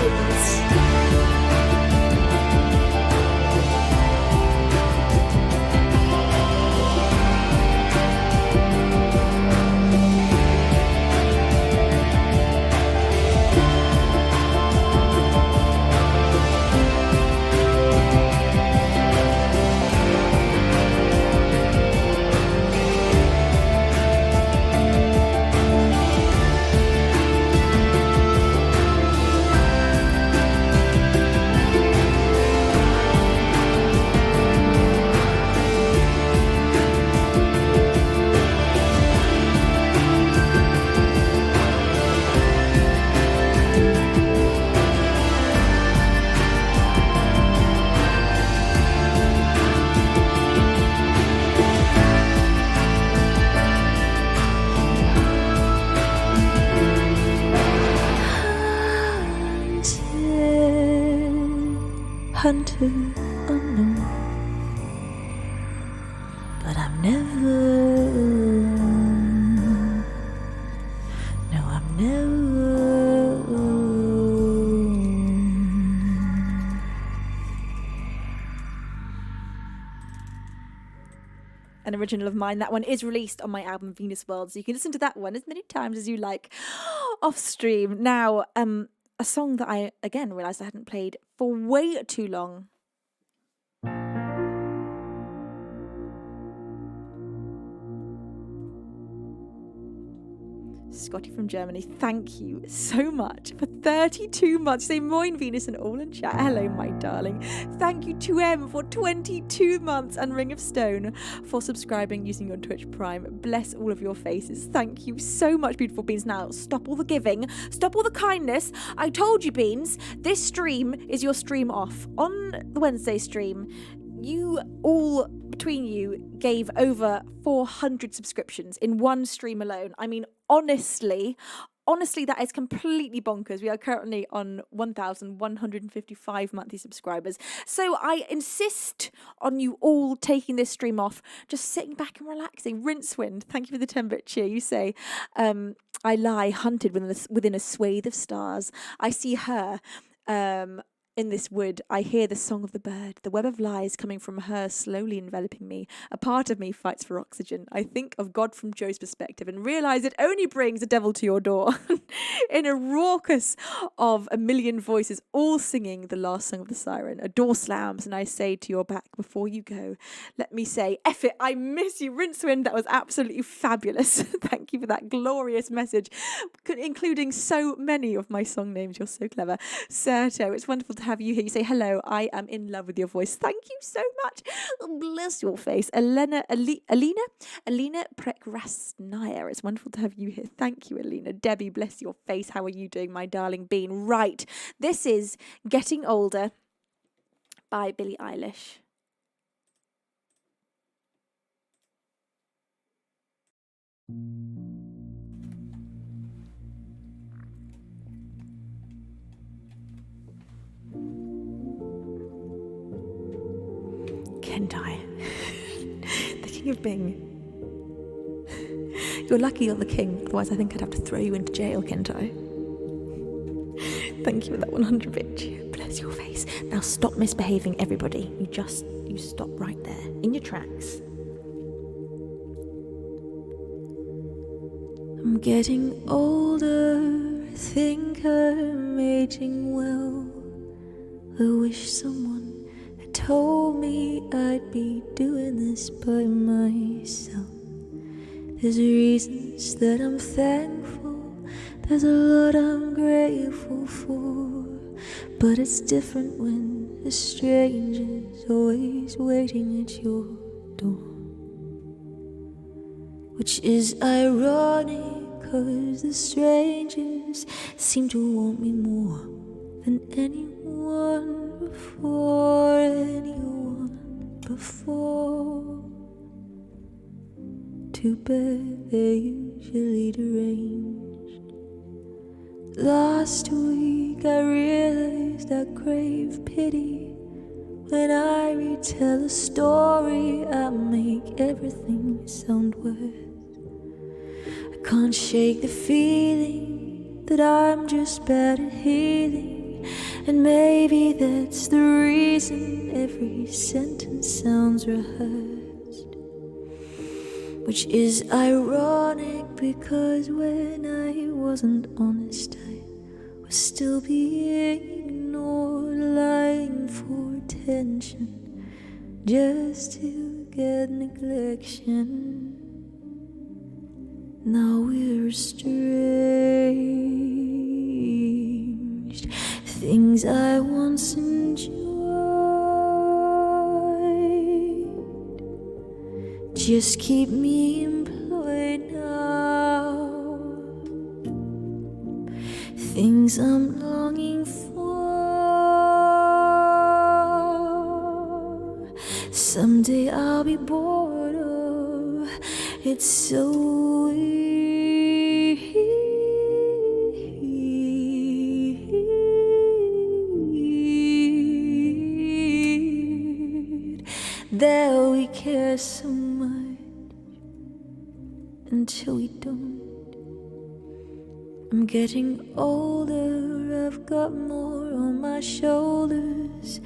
Hunter unknown, but I'm never alone. No, I'm never alone. An original of mine. That one is released on my album Venusworld, so you can listen to that one as many times as you like off stream. Now, a song that I again realised I hadn't played for way too long. Scotty from Germany, thank you so much for 32 months. Say Moin Venus and all in chat. Hello, my darling. Thank you to M for 22 months and Ring of Stone for subscribing using your Twitch Prime. Bless all of your faces. Thank you so much, beautiful beans. Now, stop all the giving. Stop all the kindness. I told you, beans, this stream is your stream off. On the Wednesday stream, you all, between you, gave over 400 subscriptions in one stream alone. I mean, honestly, that is completely bonkers. We are currently on 1,155 monthly subscribers. So I insist on you all taking this stream off, just sitting back and relaxing. Rincewind, thank you for the 10-bit cheer. You say, I lie hunted within a swathe of stars. I see her. In this wood, I hear the song of the bird, the web of lies coming from her slowly enveloping me. A part of me fights for oxygen. I think of God from Joe's perspective and realise it only brings the devil to your door. In a raucous of a million voices, all singing the last song of the siren, a door slams and I say to your back before you go, let me say, F it, I miss you, Rincewind. That was absolutely fabulous. Thank you for that glorious message, including so many of my song names. You're so clever. Serto, it's wonderful to have you here. You say, hello, I am in love with your voice. Thank you so much. Bless your face. Alina Prekrasnaya. It's wonderful to have you here. Thank you, Alina. Debbie, bless your face. How are you doing, my darling bean? Right. This is Getting Older by Billie Eilish. Kentai, the king of Bing. You're lucky you're the king, otherwise I think I'd have to throw you into jail, Kentai. Thank you for that 100-bit cheer. Bless your face. Now stop misbehaving, everybody. You stop right there, in your tracks. I'm getting older, I think I'm aging well. I wish someone had told me I'd be doing this by myself. There's reasons that I'm thankful, there's a lot I'm grateful for, but it's different when a stranger's always waiting at your door. Which is ironic, 'cause the strangers seem to want me more than anyone before. Too bad they're usually deranged. Last week I realized I crave pity. When I retell a story, I make everything sound worse. I can't shake the feeling that I'm just bad at healing, and maybe that's the reason every sentence sounds rehearsed. Which is ironic, because when I wasn't honest, I was still being ignored, lying for attention just to get neglection. Now we're estranged. Things I once enjoyed just keep me employed now. Things I'm longing for, someday I'll be bored of. It's so weird that we care so much until we don't. I'm getting older, I've got more on my shoulders,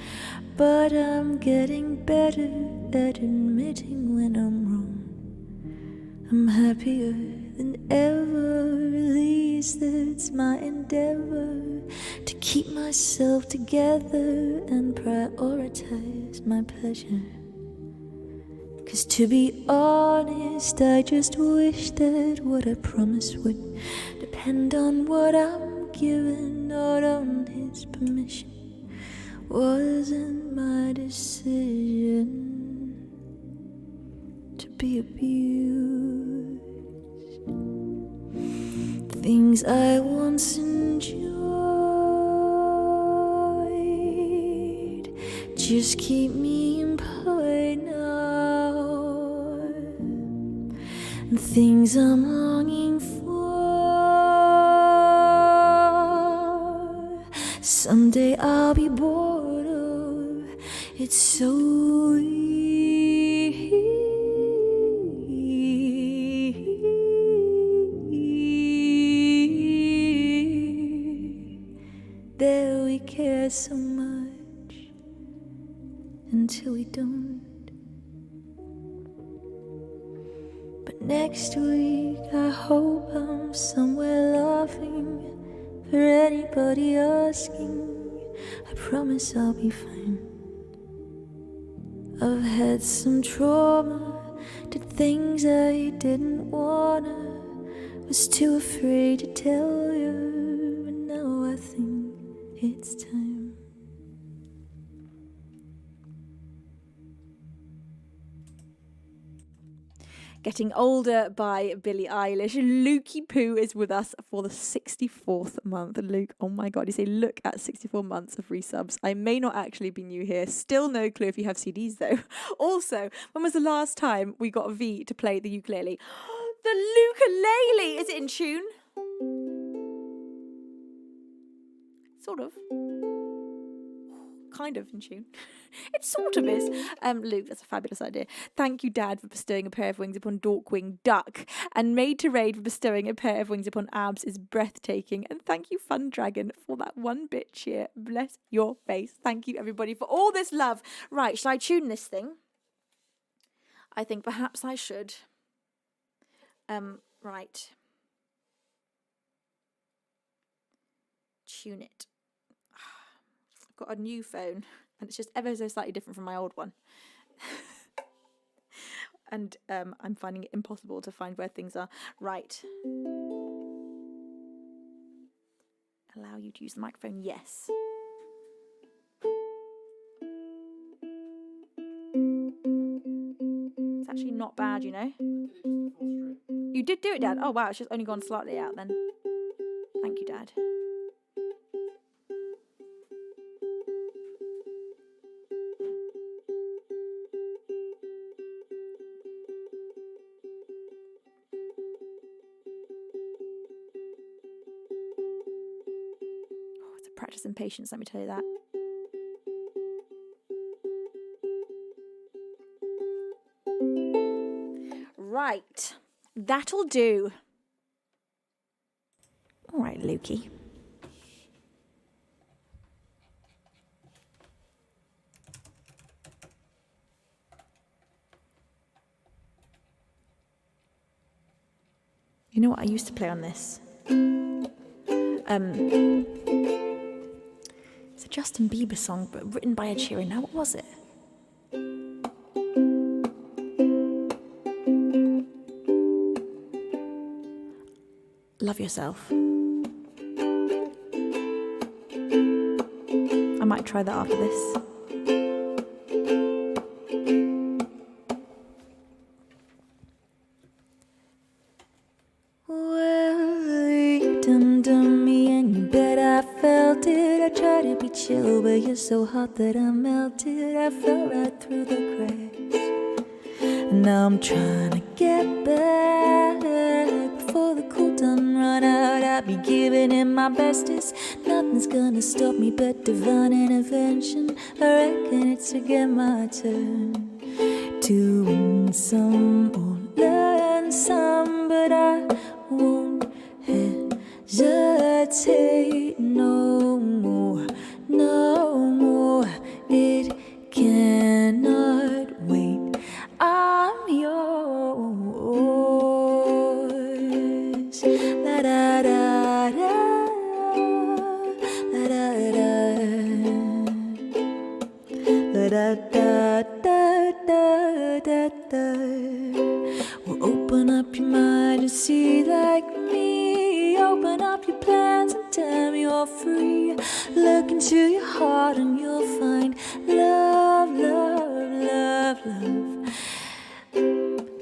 but I'm getting better at admitting when I'm wrong. I'm happier than ever, at least that's my endeavor, to keep myself together and prioritize my pleasure. 'Cause to be honest, I just wish that what I promised would depend on what I'm given, not on his permission. Wasn't my decision to be abused. Things I once enjoyed just keep me employed now. And things I'm longing for, someday I'll be bored of. It's so weird that we care so much until we don't. But next week I hope I'm somewhere laughing for anybody asking. I promise I'll be fine. I've had some trauma, did things I didn't wanna, was too afraid to tell you, but now I think it's time. Getting Older by Billie Eilish. Lukey Poo is with us for the 64th month. Luke, oh my God, you say look at 64 months of resubs. I may not actually be new here. Still no clue if you have CDs though. Also, when was the last time we got V to play the ukulele? The ukulele! Is it in tune? Sort of. Kind of in tune. It sort of is. Luke, that's a fabulous idea. Thank you, Dad, for bestowing a pair of wings upon Dorkwing Duck, and Maid to Raid for bestowing a pair of wings upon Abs is breathtaking. And thank you, Fun Dragon, for that one bit cheer. Bless your face. Thank you, everybody, for all this love. Right, shall I tune this thing? I think perhaps I should. Right. Tune it. got a new phone and it's just ever so slightly different from my old one. And I'm finding it impossible to find where things are. Right. Allow you to use the microphone, yes. It's actually not bad, you know. You did do it, Dad. Oh wow, it's just only gone slightly out then. Thank you, Dad. Oh, it's a practice in patience, let me tell you that. Right, that'll do. All right, Lukey. You know what I used to play on this? It's a Justin Bieber song, but written by Ed Sheeran. Now, what was it? Love Yourself. I might try that after this. Well, you done me and you bet I felt it. I tried to be chill, but you're so hot that I melted. I fell right through the cracks. And now I'm trying to get back before the cool done run out. I'll be giving it my bestest. Nothing's gonna stop me but divine intervention. I reckon it's to get my turn to win some or learn some, but I won't hesitate no more, no more. It cannot wait. I'm yours. La da da da, la da da, la da da da da da da. Well, open up your mind and see like me. Open up your plans and tell me you're free. Look into your heart and you'll find love, love, love, love.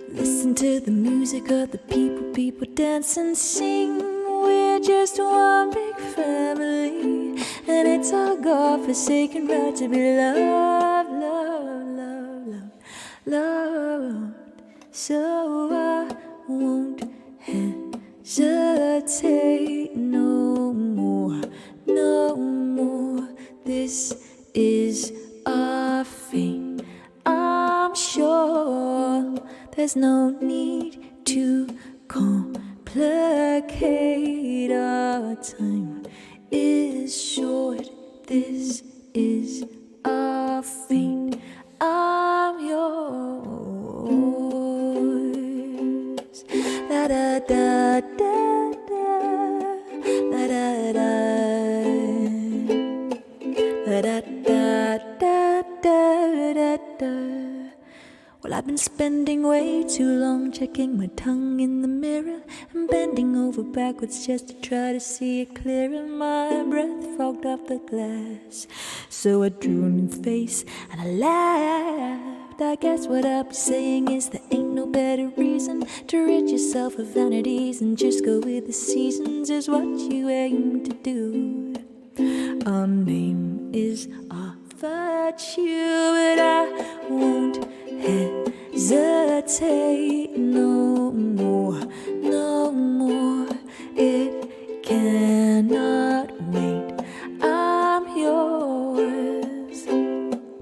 Listen to the music of the people, people dance and sing. We're just one big family, and it's our God-forsaken right to be loved, loved, loved, loved, loved. So I won't hesitate no more, no more. This is our fate, I'm sure. There's no need to complicate. Our time is short. This is our fate, I'm yours. La da da da da, la da da, la da da da da da da. Well, I've been spending way too long checking my tongue in the mirror and bending over backwards just to try to see it clearer. My breath fogged up the glass, so I drew a new face and I laughed. I guess what I'll be saying is there ain't no better reason to rid yourself of vanities and just go with the seasons is what you aim to do. Our name is our virtue, but I won't hesitate no more, no more. It cannot wait, I'm yours.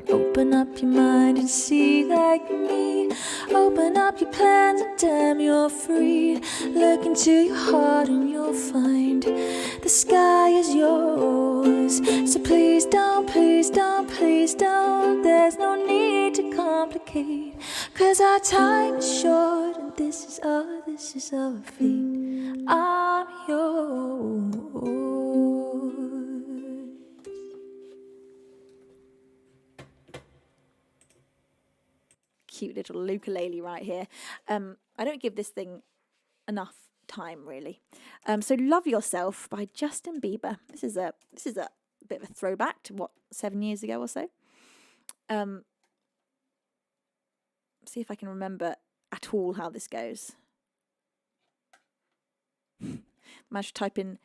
Open up your mind and see like me. Open up your plans and damn you're free. Look into your heart and you'll find the sky is yours. So please don't, please don't, please don't. There's no need to complicate, 'cause our time is short and this is our fate. I'm yours. cute little ukulele right here. I don't give this thing enough time, really. So Love Yourself by Justin Bieber. This is a bit of a throwback to 7 years ago or so. See if I can remember at all how this goes. Managed to type in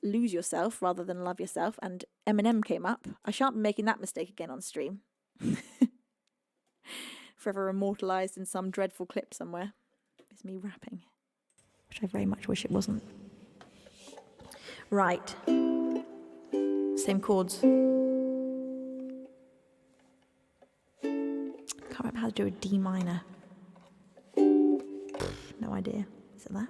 Lose Yourself rather than Love Yourself, and Eminem came up. I shan't be making that mistake again on stream. Forever immortalised in some dreadful clip somewhere. It's me rapping, which I very much wish it wasn't. Right. Same chords. Can't remember how to do a D minor. No idea. Is it that?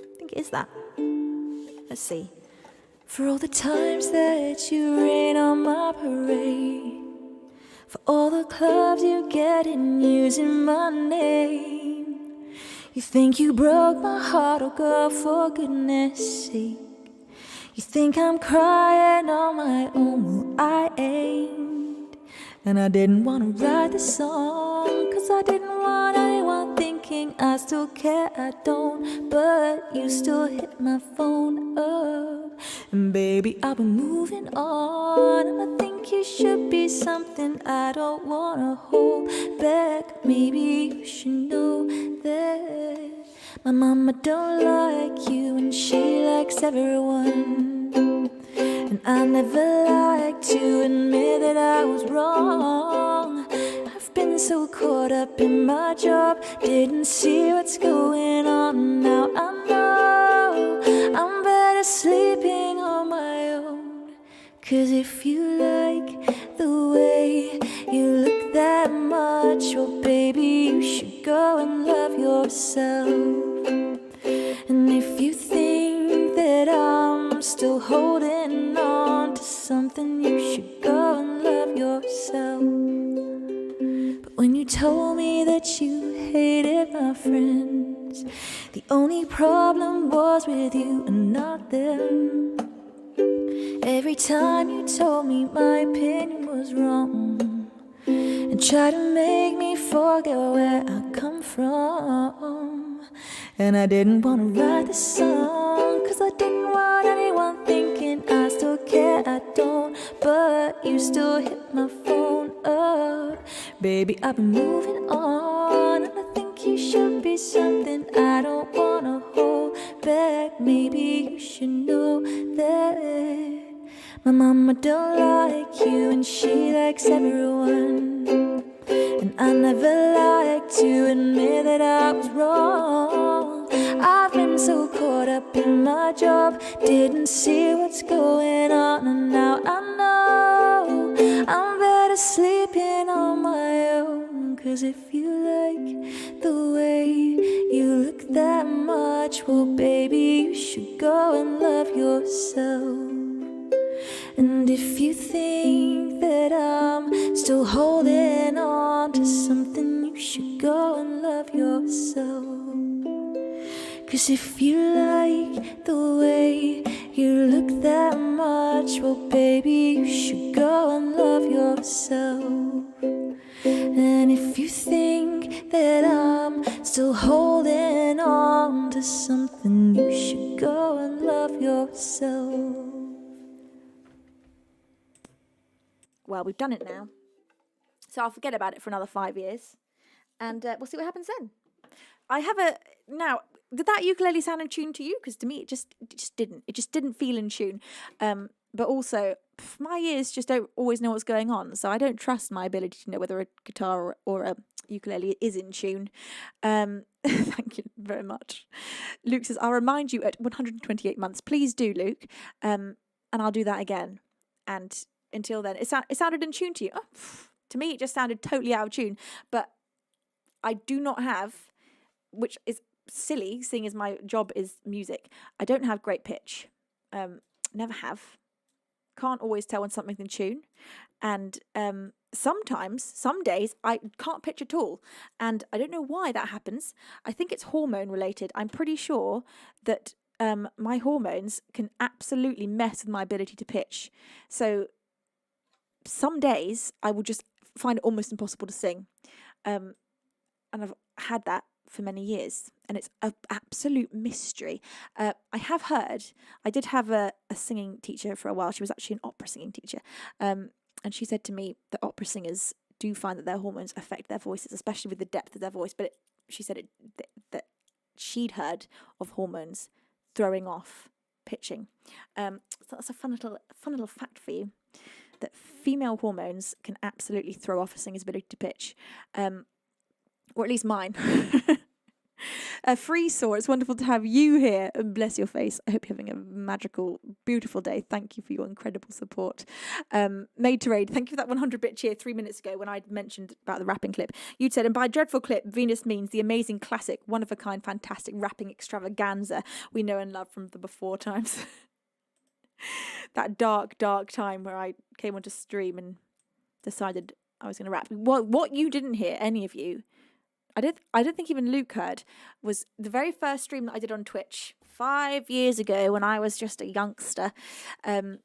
I think it is that. Let's see. For all the times that you rain on my parade, for all the clubs you get in using my name, you think you broke my heart, oh girl, for goodness sake. You think I'm crying on my own, well I ain't. And I didn't want to write this song, 'cause I didn't want anyone thinking I still care, I don't. But you still hit my phone up, and baby I've been moving on. And I think you should be something I don't want to hold back. Maybe you should know that my mama don't like you and she likes everyone. And I never like to admit that I was wrong. I've been so caught up in my job, didn't see what's going on. Now I know I'm better sleeping on my own. 'Cause if you like the way you look that much, well baby you should go and love yourself. And if you think that I'm still holding on to something, you should go and love yourself. But when you told me that you hated my friends, the only problem was with you and not them. Every time you told me my opinion was wrong, and tried to make me forget where I come from. And I didn't want to write this song, 'cause I didn't want anyone thinking I still care, I don't. But you still hit my phone up. Baby, I've been moving on, and I think you should be something I don't want to hold back. Maybe you should know that my mama don't like you and she likes everyone. And I never like to admit that I was wrong. I've been so caught up in my job, didn't see what's going on. And now I know I'm better sleeping on my own. 'Cause if you like the way you look that much, well baby you should go and love yourself. And if you think that I'm still holding on to something, you should go and love yourself. 'Cause if you like the way you look that much, well baby you should go and love yourself. And if you think that I'm still holding on to something, you should go and love yourself. Well, we've done it now, so I'll forget about it for another 5 years, and we'll see what happens then. I have now. Did that ukulele sound in tune to you? Because to me, it just didn't. It just didn't feel in tune. But also, my ears just don't always know what's going on, so I don't trust my ability to know whether a guitar or a ukulele is in tune. Thank you very much. Luke says, "I'll remind you at 128 months." Please do, Luke, and I'll do that again. And until then, it sounded in tune to you. Oh, to me, it just sounded totally out of tune. But I do not have, which is silly, seeing as my job is music, I don't have great pitch. Never have. Can't always tell when something's in tune. And sometimes, some days, I can't pitch at all. And I don't know why that happens. I think it's hormone related. I'm pretty sure that my hormones can absolutely mess with my ability to pitch. So some days I will just find it almost impossible to sing. And I've had that for many years, and it's an absolute mystery. I have heard, I did have a singing teacher for a while. She was actually an opera singing teacher. And she said to me that opera singers do find that their hormones affect their voices, especially with the depth of their voice. But she said that she'd heard of hormones throwing off pitching. So that's a fun little fact for you, that female hormones can absolutely throw off a singer's ability to pitch, or at least mine. Free Saw, it's wonderful to have you here, and bless your face. I hope you're having a magical, beautiful day. Thank you for your incredible support. Made to Raid, thank you for that 100-bit cheer 3 minutes ago when I mentioned about the rapping clip. You'd said, and by dreadful clip, Venus means the amazing, classic, one-of-a-kind, fantastic rapping extravaganza we know and love from the before times. That dark time where I came onto stream and decided I was going to rap. What you didn't hear, any of you, I don't think even Luke heard, was the very first stream that I did on Twitch 5 years ago when I was just a youngster. On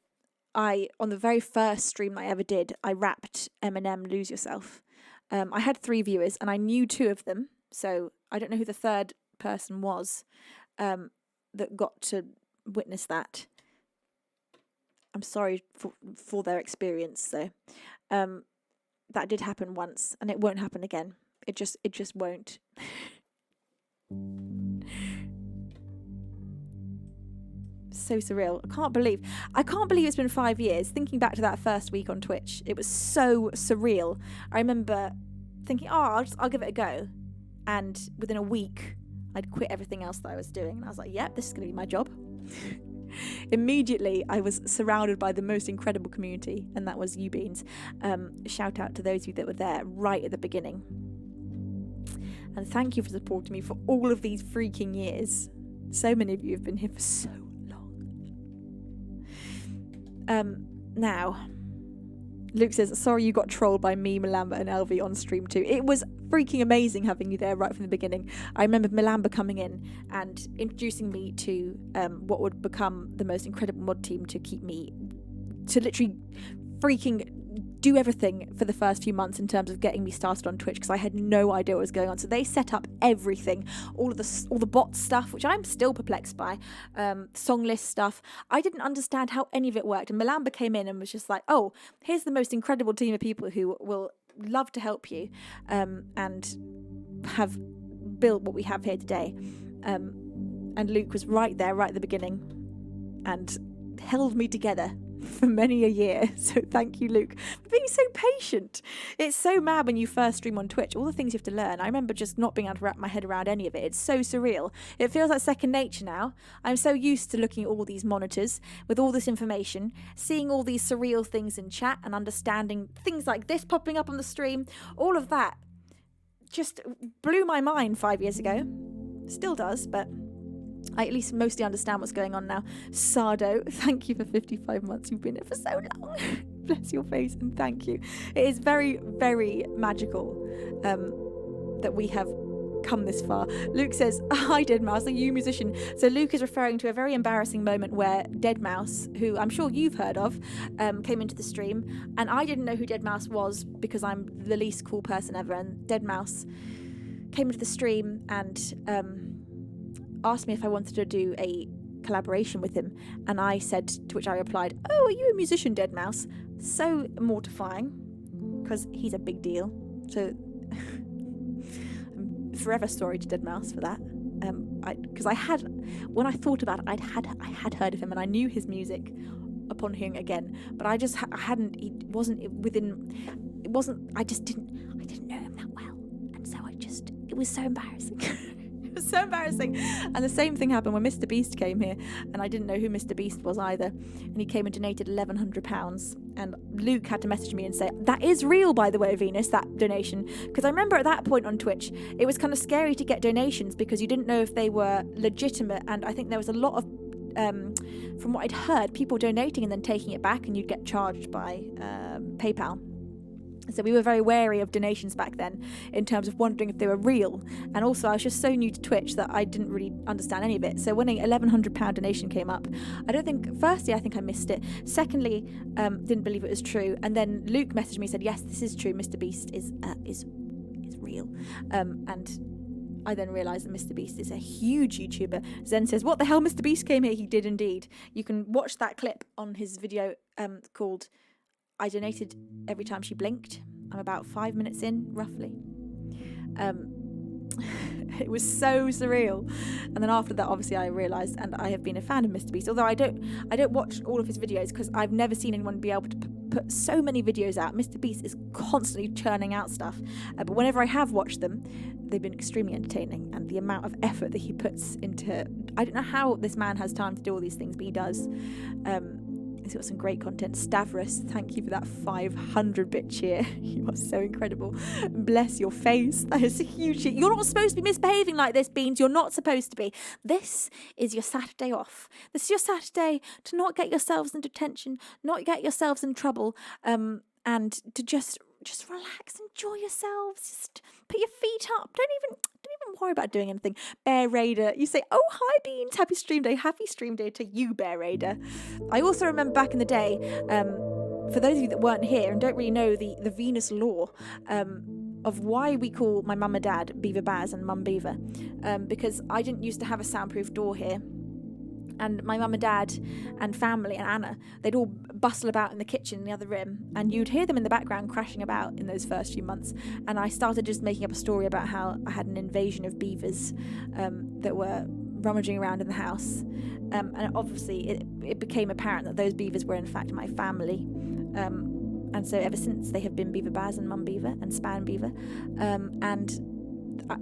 the very first stream I ever did, I rapped Eminem Lose Yourself. I had 3 viewers and I knew 2 of them, so I don't know who the third person was that got to witness that. I'm sorry for their experience, though. That did happen once, and it won't happen again. It just won't. So surreal. I can't believe it's been 5 years. Thinking back to that first week on Twitch, it was so surreal. I remember thinking, I'll give it a go, and within a week, I'd quit everything else that I was doing, and I was like, yep, this is going to be my job. Immediately, I was surrounded by the most incredible community, and that was you beans. Shout out to those of you that were there right at the beginning. And thank you for supporting me for all of these freaking years. So many of you have been here for so long. Now, Luke says, sorry you got trolled by me, Malamba, and LV on stream too. It was freaking amazing having you there right from the beginning. I remember Malamba coming in and introducing me to what would become the most incredible mod team to keep me, to literally freaking do everything for the first few months in terms of getting me started on Twitch, because I had no idea what was going on. So they set up everything, all the bot stuff, which I'm still perplexed by, song list stuff. I didn't understand how any of it worked, and Malamba came in and was just like, oh, here's the most incredible team of people who will love to help you, and have built what we have here today. And Luke was right there right at the beginning and held me together for many a year. So thank you, Luke, for being so patient. It's so mad when you first stream on Twitch, all the things you have to learn. I remember just not being able to wrap my head around any of it. It's so surreal. It feels like second nature now. I'm so used to looking at all these monitors with all this information, seeing all these surreal things in chat, and understanding things like this popping up on the stream. All of that just blew my mind 5 years ago. Still does, but I at least mostly understand what's going on now. Sardo, thank you for 55 months. You've been here for so long. Bless your face, and thank you. It is very, very magical that we have come this far. Luke says, hi Deadmau5, are you a musician? So Luke is referring to a very embarrassing moment where Deadmau5, who I'm sure you've heard of, came into the stream, and I didn't know who Deadmau5 was because I'm the least cool person ever, and Deadmau5 came into the stream and asked me if I wanted to do a collaboration with him, and I said, to which I replied, oh, are you a musician, Deadmau5? So mortifying, because he's a big deal. So I'm forever sorry to Deadmau5 for that, because when I thought about it, I had heard of him and I knew his music upon hearing it again, but I just hadn't. I didn't know him that well, and so it was so embarrassing. So embarrassing. And the same thing happened when Mr. Beast came here, and I didn't know who Mr. Beast was either, and he came and donated £1,100, and Luke had to message me and say, that is real, by the way, Venus, that donation, because I remember at that point on Twitch it was kind of scary to get donations because you didn't know if they were legitimate, and I think there was a lot of from what I'd heard, people donating and then taking it back, and you'd get charged by PayPal. So we were very wary of donations back then in terms of wondering if they were real. And also I was just so new to Twitch that I didn't really understand any of it. So when a £1,100 donation came up, firstly, I think I missed it. Secondly, didn't believe it was true. And then Luke messaged me and said, yes, this is true. Mr. Beast is real. And I then realised that Mr. Beast is a huge YouTuber. Zen says, what the hell, Mr. Beast came here? He did indeed. You can watch that clip on his video called I Donated Every Time She Blinked. I'm about 5 minutes in, roughly. It was so surreal. And then after that, obviously, I realised, and I have been a fan of Mr. Beast, although I don't watch all of his videos because I've never seen anyone be able to put so many videos out. Mr. Beast is constantly churning out stuff. But whenever I have watched them, they've been extremely entertaining. And the amount of effort that he puts into... I don't know how this man has time to do all these things, but he does. He's got some great content. Stavros, thank you for that 500-bit cheer. You are so incredible. Bless your face. That is a huge cheer. You're not supposed to be misbehaving like this, Beans. You're not supposed to be. This is your Saturday off. This is your Saturday to not get yourselves into tension, not get yourselves in trouble, and to just relax, enjoy yourselves. Just put your feet up. Don't even worry about doing anything. Bear Raider, you say, oh, hi Beans, happy stream day. Happy stream day to you, Bear Raider. I also remember back in the day, for those of you that weren't here and don't really know the Venus lore of why we call my mum and dad Beaver Baz and Mum Beaver, because I didn't used to have a soundproof door here. And my mum and dad and family and Anna, they'd all bustle about in the kitchen in the other room, and you'd hear them in the background crashing about in those first few months. And I started just making up a story about how I had an invasion of beavers that were rummaging around in the house. And obviously it became apparent that those beavers were in fact my family. And so ever since they have been Beaver Baz and Mum Beaver and Span Beaver. And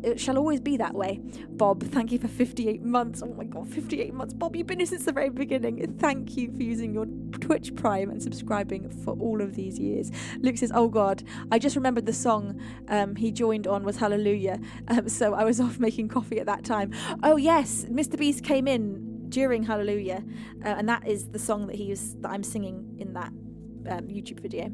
it shall always be that way. Bob, thank you for 58 months. Oh my god, 58 months. Bob, you've been here since the very beginning. Thank you for using your Twitch Prime and subscribing for all of these years. Luke says, oh god, I just remembered the song he joined on was Hallelujah. So I was off making coffee at that time. Oh yes, Mr. Beast came in during Hallelujah. And that is the song that I'm singing in that YouTube video.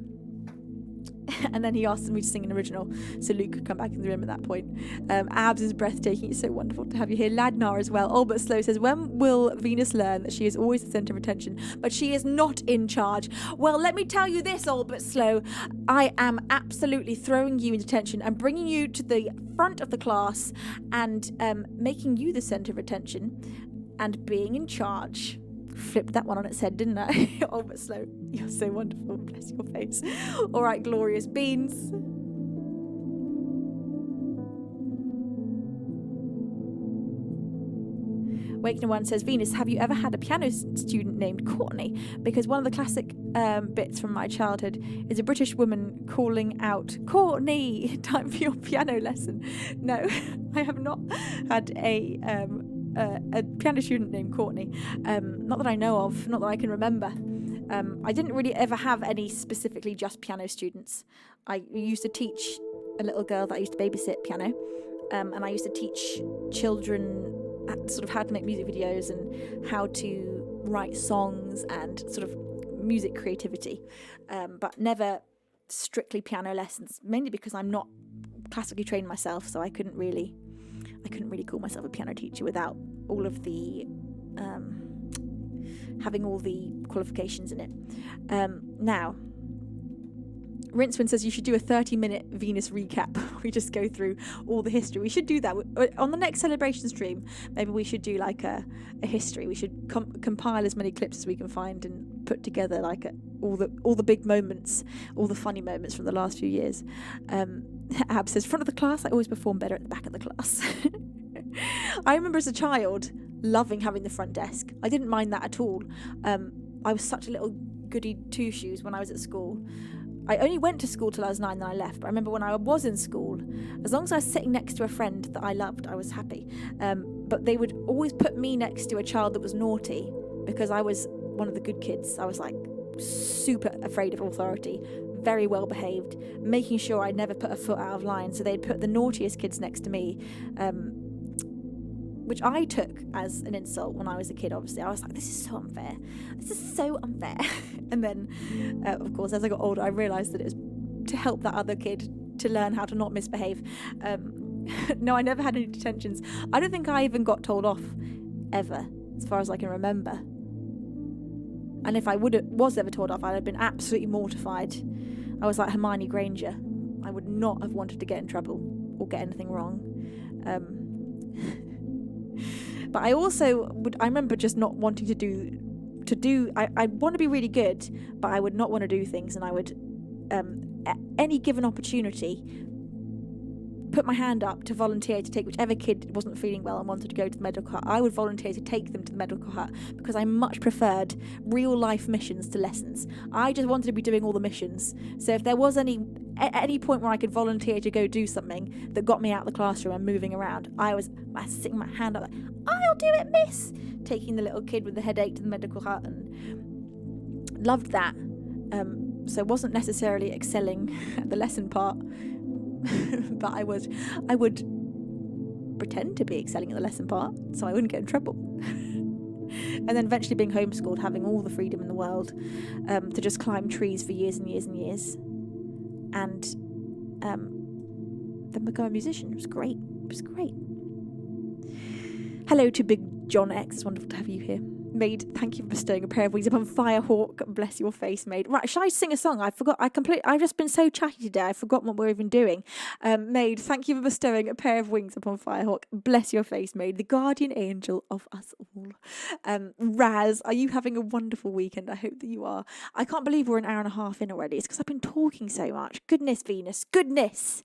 And then he asked me to sing an original, so Luke could come back in the room at that point. Abs is breathtaking. It's so wonderful to have you here. Ladnar as well. Albert Slow says, when will Venus learn that she is always the centre of attention, but she is not in charge? Well, let me tell you this, Albert Slow. I am absolutely throwing you into attention and bringing you to the front of the class and making you the centre of attention and being in charge. Flipped that one on its head, didn't I? Oh, but Slow, you're so wonderful. Bless your face. All right, Glorious Beans. Wakener One says, Venus, have you ever had a piano student named Courtney? Because one of the classic bits from my childhood is a British woman calling out, Courtney, time for your piano lesson. No, I have not had a piano student named Courtney. Not that I know of, not that I can remember. I didn't really ever have any specifically just piano students. I used to teach a little girl that I used to babysit piano, and I used to teach children sort of how to make music videos and how to write songs and sort of music creativity, but never strictly piano lessons, mainly because I'm not classically trained myself, so I couldn't really call myself a piano teacher without all of the having all the qualifications in it. Now, Rinswin says you should do a 30-minute Venus recap. We just go through all the history. We should do that on the next celebration stream. Maybe we should do like a history. We should compile as many clips as we can find and put together like all the big moments, all the funny moments from the last few years. Ab says, front of the class, I always perform better at the back of the class. I remember as a child loving having the front desk. I didn't mind that at all. I was such a little goody two-shoes when I was at school. I only went to school till I was 9, then I left. But I remember when I was in school, as long as I was sitting next to a friend that I loved, I was happy. But they would always put me next to a child that was naughty because I was one of the good kids. I was like super afraid of authority, very well behaved, making sure I'd never put a foot out of line. So they'd put the naughtiest kids next to me, which I took as an insult when I was a kid, obviously. I was like, this is so unfair. This is so unfair. And then, of course, as I got older, I realised that it was to help that other kid to learn how to not misbehave. No, I never had any detentions. I don't think I even got told off ever, as far as I can remember. And if I was ever told off, I'd have been absolutely mortified. I was like Hermione Granger. I would not have wanted to get in trouble or get anything wrong. But I also I remember just not wanting I want to be really good, but I would not want to do things, and I would, at any given opportunity, put my hand up to volunteer to take whichever kid wasn't feeling well and wanted to go to the medical hut. I would volunteer to take them to the medical hut because I much preferred real life missions to lessons. I just wanted to be doing all the missions. So if there was at any point where I could volunteer to go do something that got me out of the classroom and moving around, I was sticking my hand up like, I'll do it, miss, taking the little kid with the headache to the medical hut, and loved that. So wasn't necessarily excelling at the lesson part, but I would pretend to be excelling at the lesson part so I wouldn't get in trouble. And then eventually being homeschooled, having all the freedom in the world, to just climb trees for years and years and years, and then become a musician. It was great. Hello to Big John X. It's wonderful to have you here. Maid, thank you for bestowing a pair of wings upon Firehawk. Bless your face, Maid. Right, shall I sing a song? I've just been so chatty today, I've forgotten what we're even doing. Maid, thank you for bestowing a pair of wings upon Firehawk. Bless your face, Maid, the guardian angel of us all. Raz, are you having a wonderful weekend? I hope that you are. I can't believe we're an hour and a half in already. It's because I've been talking so much. Goodness, Venus, goodness.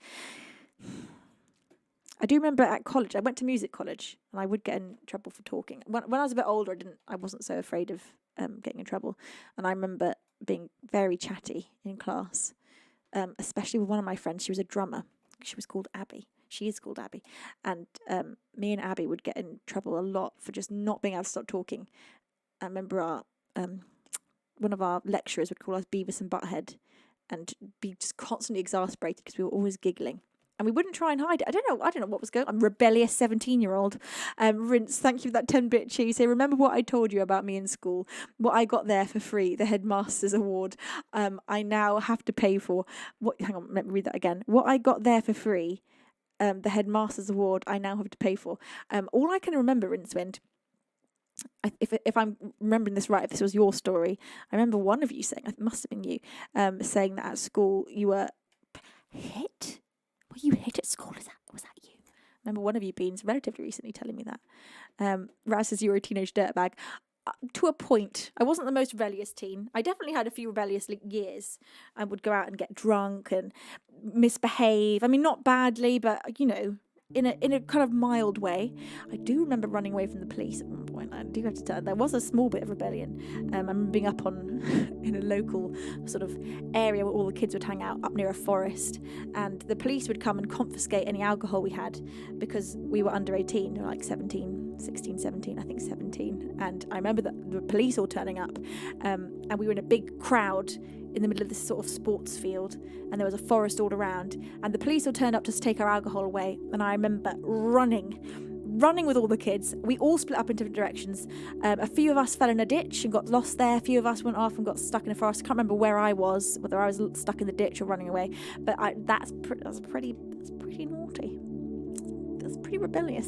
I do remember at college, I went to music college, and I would get in trouble for talking. When I was a bit older, I wasn't so afraid of getting in trouble. And I remember being very chatty in class, especially with one of my friends. She was a drummer. She was called Abby. She is called Abby. And me and Abby would get in trouble a lot for just not being able to stop talking. I remember one of our lecturers would call us Beavis and Butthead and be just constantly exasperated because we were always giggling. And we wouldn't try and hide it. I don't know what was going on. I'm a rebellious 17-year-old. Rince, thank you for that 10-bit cheese. Say, remember what I told you about me in school? What I got there for free, the Headmaster's Award. I now have to pay for. Hang on, let me read that again. What I got there for free, the Headmaster's Award, I now have to pay for. All I can remember, Rincewind, if I'm remembering this right, if this was your story, I remember one of you saying, it must have been you, saying that at school you were hit. Were you hit at school? Was that you? I remember one of you being relatively recently telling me that. Raz says you were a teenage dirtbag. To a point. I wasn't the most rebellious teen. I definitely had a few rebellious years. I would go out and get drunk and misbehave. I mean, not badly, but, in a kind of mild way. I do remember running away from the police at one point. I do have to tell you, there was a small bit of rebellion. I remember being up in a local sort of area where all the kids would hang out up near a forest, and the police would come and confiscate any alcohol we had because we were under 18, like 17, 17, I think 17. And I remember the police all turning up, and we were in a big crowd in the middle of this sort of sports field, and there was a forest all around, and the police all turned up to take our alcohol away. And I remember running with all the kids. We all split up in different directions. A few of us fell in a ditch and got lost there. A few of us went off and got stuck in a forest. I can't remember where I was, whether I was stuck in the ditch or running away, but that's pretty naughty. That's pretty rebellious.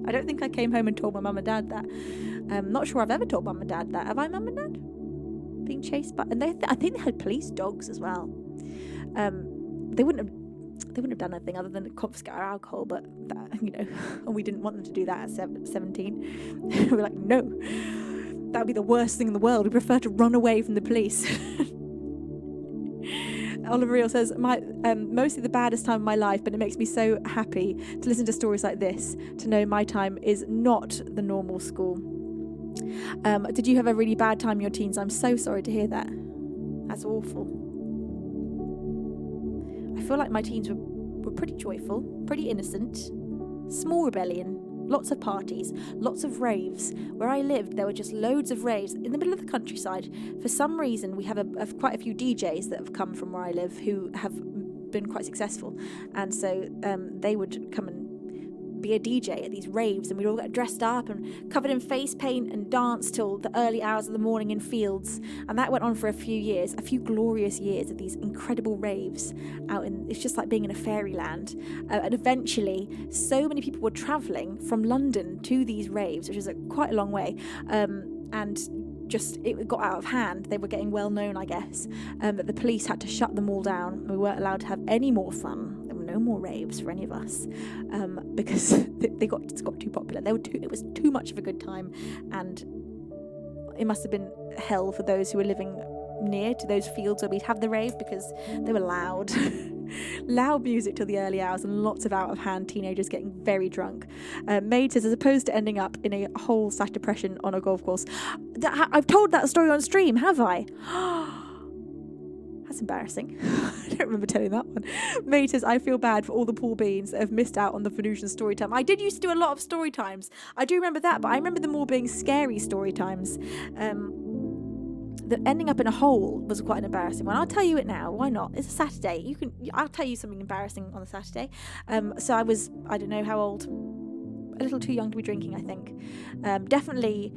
I don't think I came home and told my mum and dad that. I'm not sure I've ever told mum and dad that. Have I, mum and dad? Being chased by, and I think they had police dogs as well. They wouldn't have done anything other than confiscate our alcohol, but that, and we didn't want them to do that at 17. We were like, no, that would be the worst thing in the world. We prefer to run away from the police. Oliver Real says, mostly the baddest time of my life, but it makes me so happy to listen to stories like this, to know my time is not the normal school. Did you have a really bad time in your teens? I'm so sorry to hear that. That's awful. I feel like my teens were pretty joyful, pretty innocent, small rebellion, lots of parties, lots of raves. Where I lived, there were just loads of raves in the middle of the countryside. For some reason, we have quite a few DJs that have come from where I live who have been quite successful, and so they would come and be a DJ at these raves, and we'd all get dressed up and covered in face paint and dance till the early hours of the morning in fields. And that went on for a few glorious years of these incredible raves out in, it's just like being in a fairyland. And eventually so many people were travelling from London to these raves, which is quite a long way, and just it got out of hand. They were getting well known, I guess, that the police had to shut them all down. We weren't allowed to have any more fun. No more raves for any of us, because it got too popular. It was too much of a good time, and it must have been hell for those who were living near to those fields where we'd have the rave, because they were loud loud music till the early hours and lots of out of hand teenagers getting very drunk. Maid says, as opposed to ending up in a whole slash depression on a golf course. I've told that story on stream, have I? That's embarrassing. I don't remember telling that one. Maid says, I feel bad for all the poor beans that have missed out on the Venusian story time. I did used to do a lot of story times. I do remember that, but I remember them all being scary story times. The ending up in a hole was quite an embarrassing one. I'll tell you it now. Why not? It's a Saturday. I'll tell you something embarrassing on a Saturday. So I was, I don't know how old, a little too young to be drinking, I think. Definitely,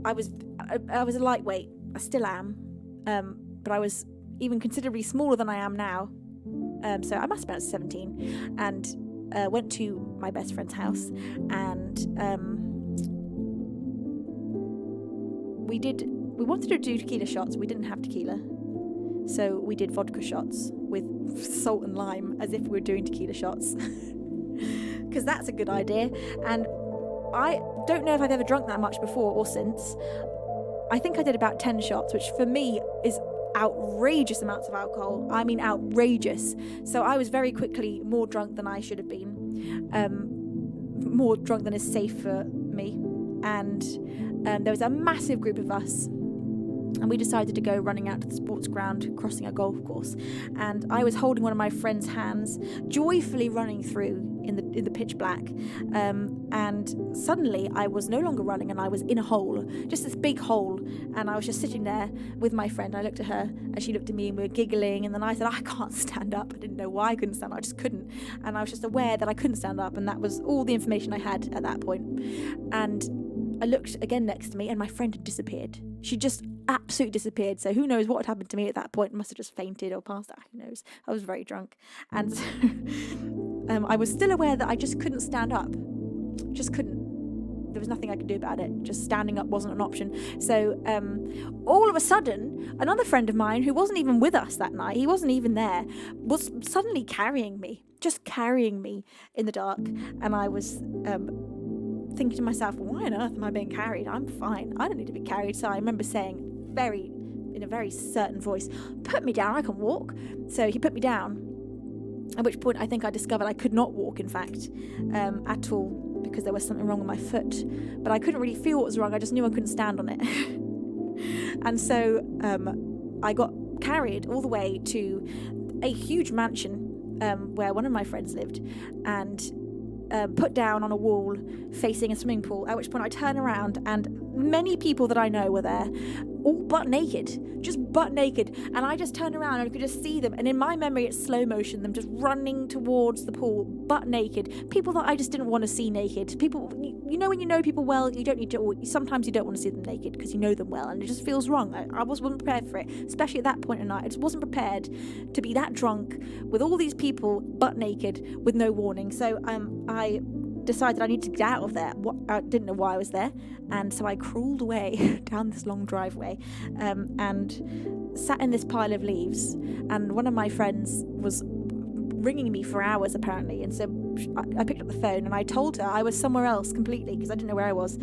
I was a lightweight. I still am. But I was even considerably smaller than I am now. So I must have been 17, and went to my best friend's house, and we wanted to do tequila shots. We didn't have tequila, so we did vodka shots with salt and lime, as if we were doing tequila shots, because that's a good idea. And I don't know if I've ever drunk that much before or since. I think I did about 10 shots, which for me is outrageous amounts of alcohol. I mean outrageous. So I was very quickly more drunk than I should have been, more drunk than is safe for me. And there was a massive group of us, and we decided to go running out to the sports ground, crossing a golf course. And I was holding one of my friend's hands, joyfully running through in the pitch black. And suddenly I was no longer running, and I was in a hole, just this big hole. And I was just sitting there with my friend. I looked at her, and she looked at me, and we were giggling. And then I said, I can't stand up. I didn't know why I couldn't stand up. I just couldn't. And I was just aware that I couldn't stand up. And that was all the information I had at that point. And I looked again next to me, and my friend had disappeared. She just absolutely disappeared. So who knows what had happened to me at that point. I must have just fainted or passed out. Who knows? I was very drunk. And so I was still aware that I just couldn't stand up. Just couldn't. There was nothing I could do about it. Just standing up wasn't an option. So all of a sudden, another friend of mine who wasn't even with us that night, he wasn't even there, was suddenly carrying me. Just carrying me in the dark. And I was thinking to myself, why on earth am I being carried? I'm fine. I don't need to be carried. So I remember saying in a very certain voice, put me down, I can walk. So he put me down, at which point I think I discovered I could not walk, in fact, at all, because there was something wrong with my foot. But I couldn't really feel what was wrong. I just knew I couldn't stand on it. And so I got carried all the way to a huge mansion where one of my friends lived, and put down on a wall facing a swimming pool, at which point I turn around and many people that I know were there, all butt naked, just butt naked. And I just turned around and I could just see them, and in my memory it's slow motion, them just running towards the pool, butt naked. People that I just didn't want to see naked. People, you know, when you know people well, you don't need to, sometimes you don't want to see them naked because you know them well, and it just feels wrong. I wasn't prepared for it, especially at that point in the night. I just wasn't prepared to be that drunk with all these people butt naked with no warning. So I decided I needed to get out of there. I didn't know why I was there, and so I crawled away down this long driveway and sat in this pile of leaves. And one of my friends was ringing me for hours apparently, and so I picked up the phone and I told her I was somewhere else completely because I didn't know where I was,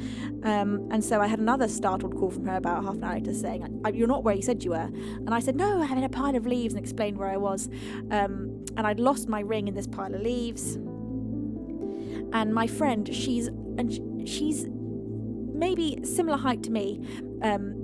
and so I had another startled call from her about half an hour later saying, you're not where you said you were. And I said, no, I'm in a pile of leaves, and explained where I was, and I'd lost my ring in this pile of leaves. And my friend, she's maybe similar height to me,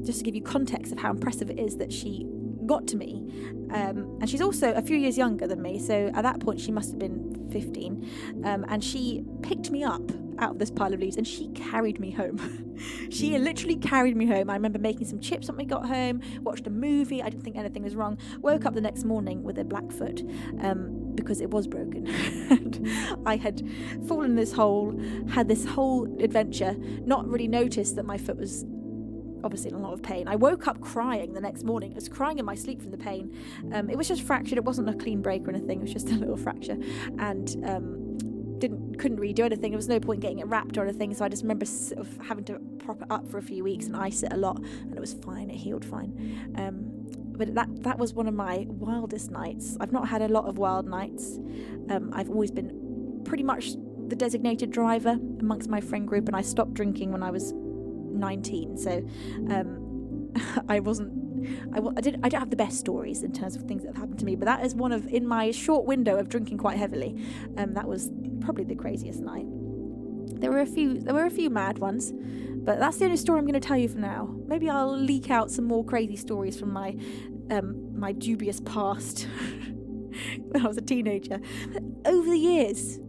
just to give you context of how impressive it is that she got to me. And she's also a few years younger than me, so at that point she must have been 15. And she picked me up out of this pile of leaves, and she carried me home. She literally carried me home. I remember making some chips when we got home, watched a movie. I didn't think anything was wrong. Woke up the next morning with a black foot because it was broken. And I had fallen in this hole, had this whole adventure, not really noticed that my foot was obviously in a lot of pain. I woke up crying the next morning. I was crying in my sleep from the pain. It was just fractured. It wasn't a clean break or anything. It was just a little fracture, and couldn't really do anything. There was no point getting it wrapped or anything. So I just remember sort of having to prop it up for a few weeks and ice it a lot, and it was fine. It healed fine. But that was one of my wildest nights. I've not had a lot of wild nights. I've always been pretty much the designated driver amongst my friend group, and I stopped drinking when I was 19, so I don't have the best stories in terms of things that have happened to me, but that is one of, in my short window of drinking quite heavily, that was probably the craziest night. There were a few mad ones, but that's the only story I'm going to tell you for now. Maybe I'll leak out some more crazy stories from my my dubious past when I was a teenager. Over the years,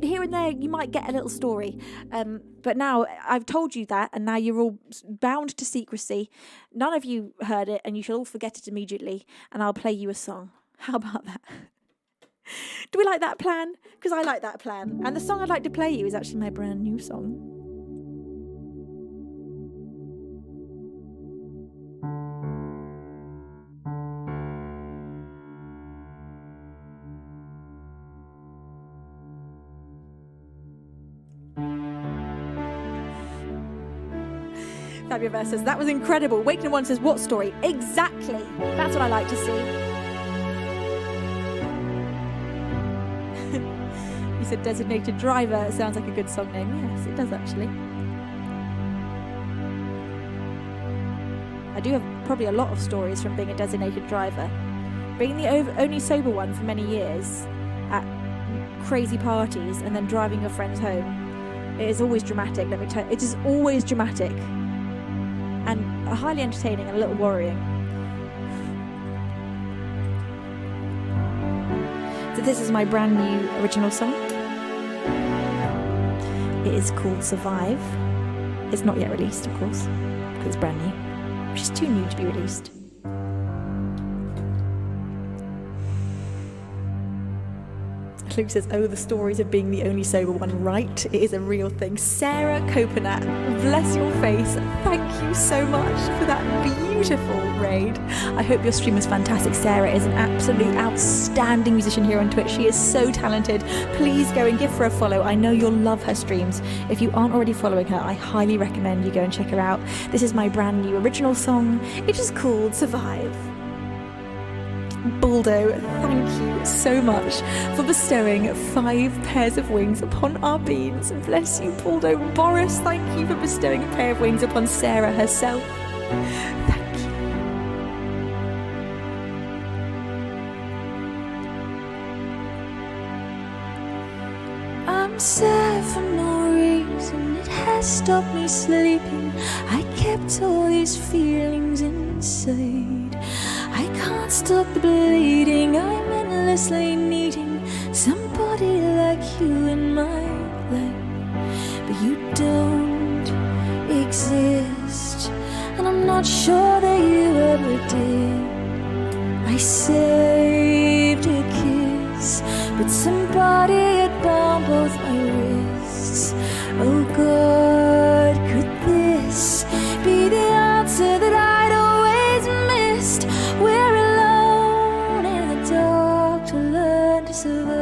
here and there, you might get a little story. But now I've told you that, and now you're all bound to secrecy. None of you heard it, and you shall all forget it immediately, and I'll play you a song. How about that? Do we like that plan? Because I like that plan. And the song I'd like to play you is actually my brand new song. Fabulous says, that was incredible. Waking One says, what story? Exactly. That's what I like to see. You said designated driver. It sounds like a good song name. Yes, it does actually. I do have probably a lot of stories from being a designated driver. Being the only sober one for many years at crazy parties and then driving your friends home. It is always dramatic, let me tell you. It is always dramatic. And highly entertaining and a little worrying. So this is my brand new original song. It is called Survive. It's not yet released, of course, because it's brand new, which is too new to be released. Luke says, oh, the stories of being the only sober one. Right, it is a real thing. Sarah Copenat, bless your face. Thank you so much for that beautiful raid. I hope your stream was fantastic. Sarah is an absolute outstanding musician here on Twitch. She is so talented. Please go and give her a follow. I know you'll love her streams. If you aren't already following her, I highly recommend you go and check her out. This is my brand new original song. It is called Survive. Baldo, thank you so much for bestowing 5 pairs of wings upon our beans. Bless you, Baldo. Boris, thank you for bestowing a pair of wings upon Sarah herself. Thank you. I'm sad for no reason. It has stopped me sleeping. I kept all these feelings inside. I can't stop the bleeding. I'm endlessly needing somebody like you in my life, but you don't exist, and I'm not sure that you ever did. I saved a kiss, but somebody had bound both my wrists. Oh God, could this be the answer that I'd always missed? We're alone in the dark to learn to survive.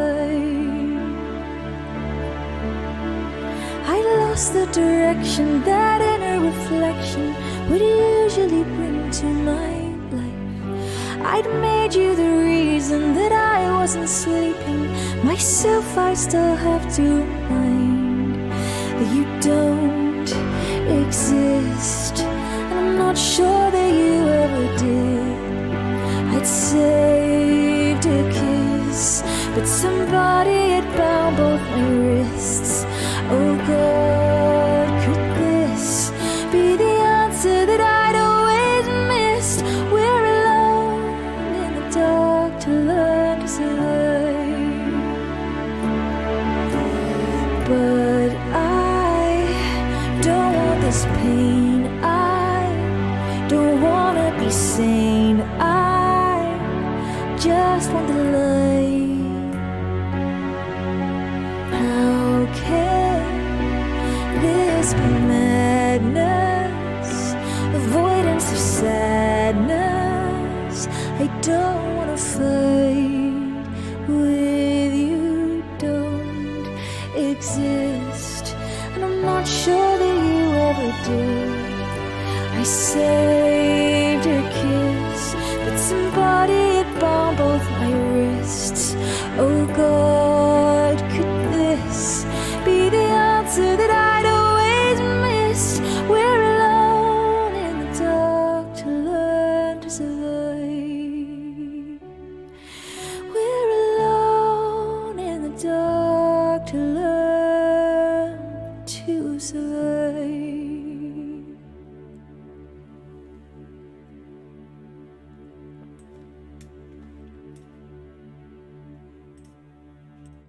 I lost the direction that inner reflection would usually bring to my life. I'd made you the reason that I wasn't sleeping. Myself I still have to remind that you don't exist, and I'm not sure that you ever did. I'd saved a kiss, but somebody had bound both my wrists. Oh God, could this be the answer that I'd always missed? We're alone in the dark to learn to survive. But this pain. I don't wanna be sane. I just want the light. How can this be madness? Avoidance of sadness. I don't wanna fight with you. Don't exist, and I'm not sure that you ever did. I saved your kiss, but somebody had bound both my wrists. Oh God, could this be the answer that I'd always missed? We're alone in the dark to learn to survive. We're alone in the dark to learn to survive.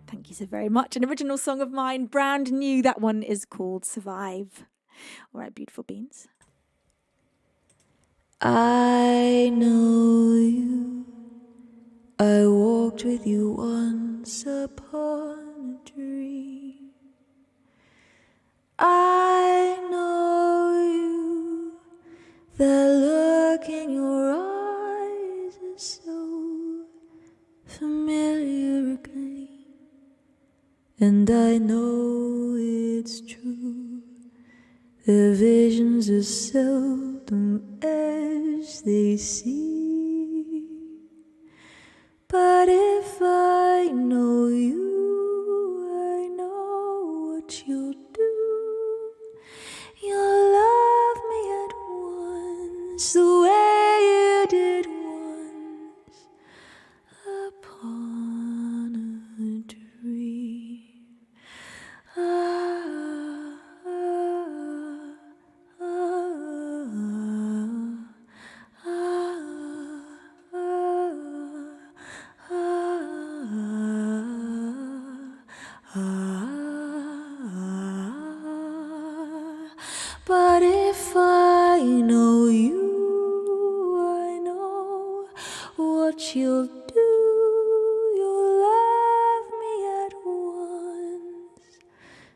Thank you so very much. An original song of mine, brand new. That one is called Survive. All right, beautiful beans. I know you. I walked with you once upon a dream. I know you. The look in your eyes is so familiar again. And I know it's true. The visions are seldom as they seem. But if I know you, I know what you'll do. You'll love me at once, the way you did once upon a dream. But if I know you, I know what you'll do. You'll love me at once,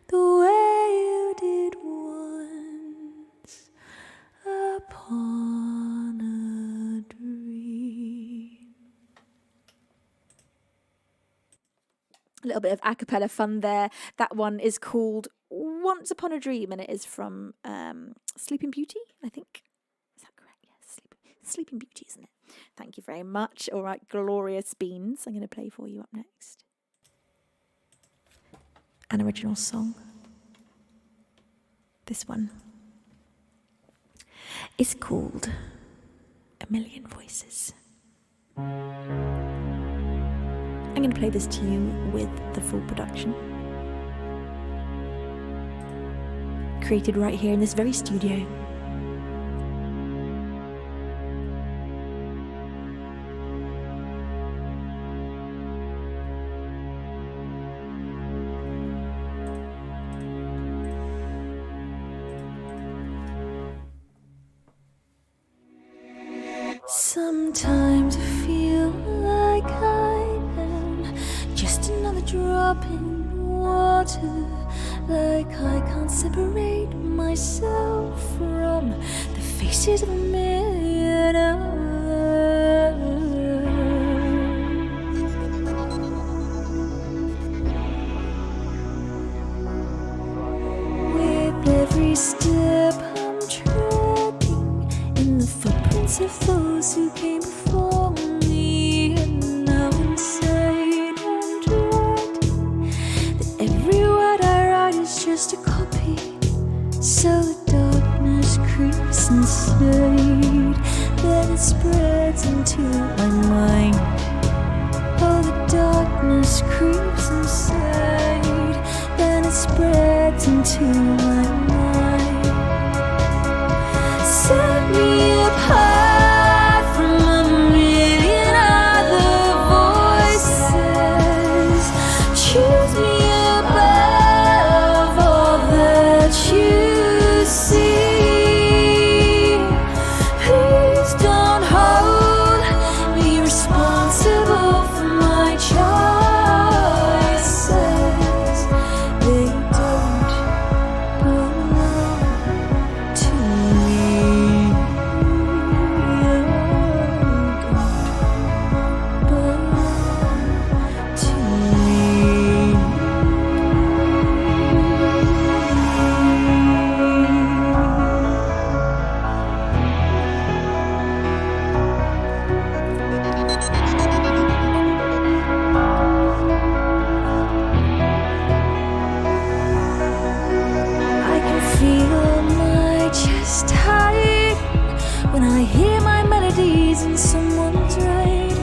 the way you did once upon a dream. A little bit of a cappella fun there. That one is called Once Upon a Dream, and it is from Sleeping Beauty, I think. Is that correct? Yes, Sleeping Beauty, isn't it? Thank you very much. All right, glorious beans. I'm going to play for you up next. An original song. This one is called A Million Voices. I'm going to play this to you with the full production. Created right here in this very studio. Sometimes I feel like I am just another drop in water, like I can't separate myself from the faces of a million others. With every step I'm treading in the footprints of those who came before me, and now inside I'm dreading that every word I write is just a copy. So the darkness creeps inside, then it spreads into my mind. Oh, the darkness creeps inside, then it spreads into my mind. Set me apart from a million other voices. Choose me above all that you see. when I hear my melodies in someone's writing,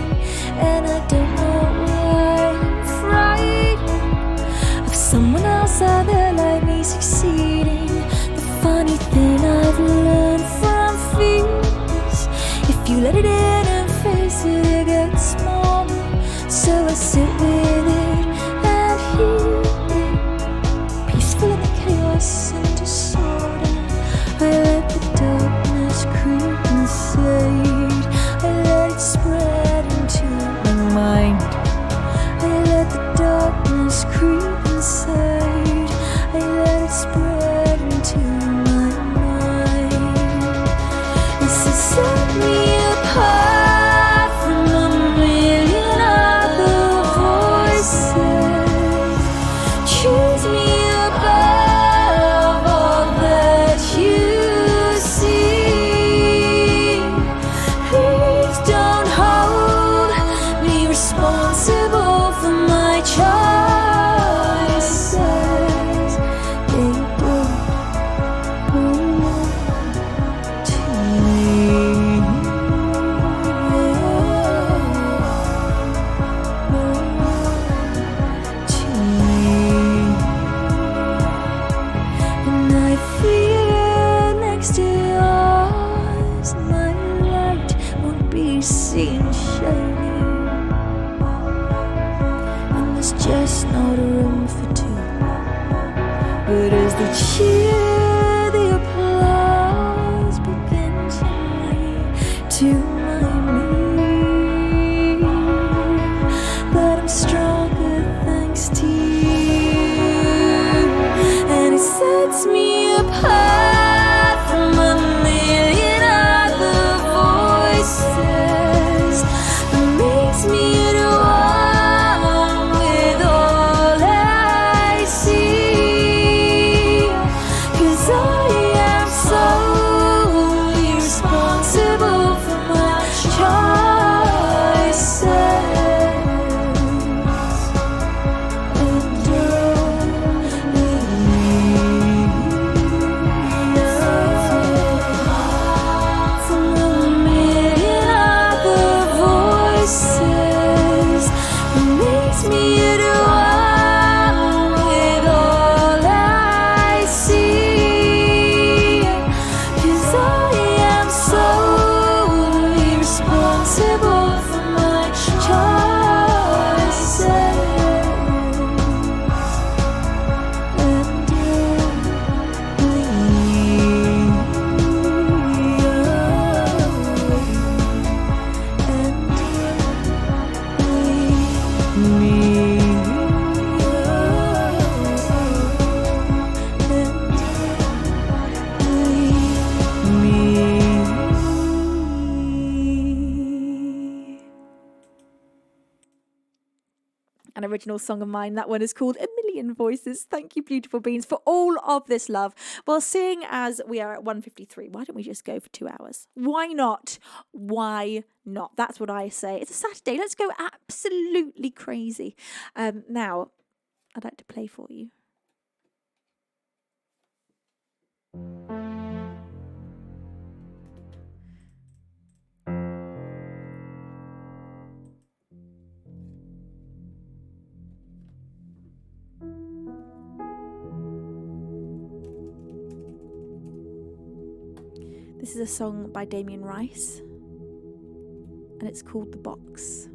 and I don't know why I'm frightened of someone else out there like me succeeding. The funny thing I've learned from fears, if you let it in and face it, it gets smaller. So I sit with it and hear it, peaceful in the chaos and disorder. I let the darkness creep inside, I let it spread into my mind. I let the darkness creep inside, I let it spread into my mind. This has set me apart from a million other voices. Choose me above all that you see. Please don't hold me responsible for my choices. They don't belong to me. To me. And I feel it next to yours. My light won't be seen shining, and there's just not room for two. But as the cheer, the applause begins to remind me that I'm stronger thanks to you, and it sets me apart from a million other voices, that makes me at one with all I see. 'Cause I am solely responsible for my choices, and from a million other voices, it makes me at one with all I see. 'Cause I am solely responsible for my choices, and An original song of mine. That one is called A Million Voices. Thank you, beautiful beings, for all of this love. Well, seeing as we are at 1:53, why don't we just go for 2 hours? Why not? Why not? That's what I say. It's a Saturday. Let's go absolutely crazy. Now, I'd like to play for you. This is a song by Damien Rice, and it's called The Box.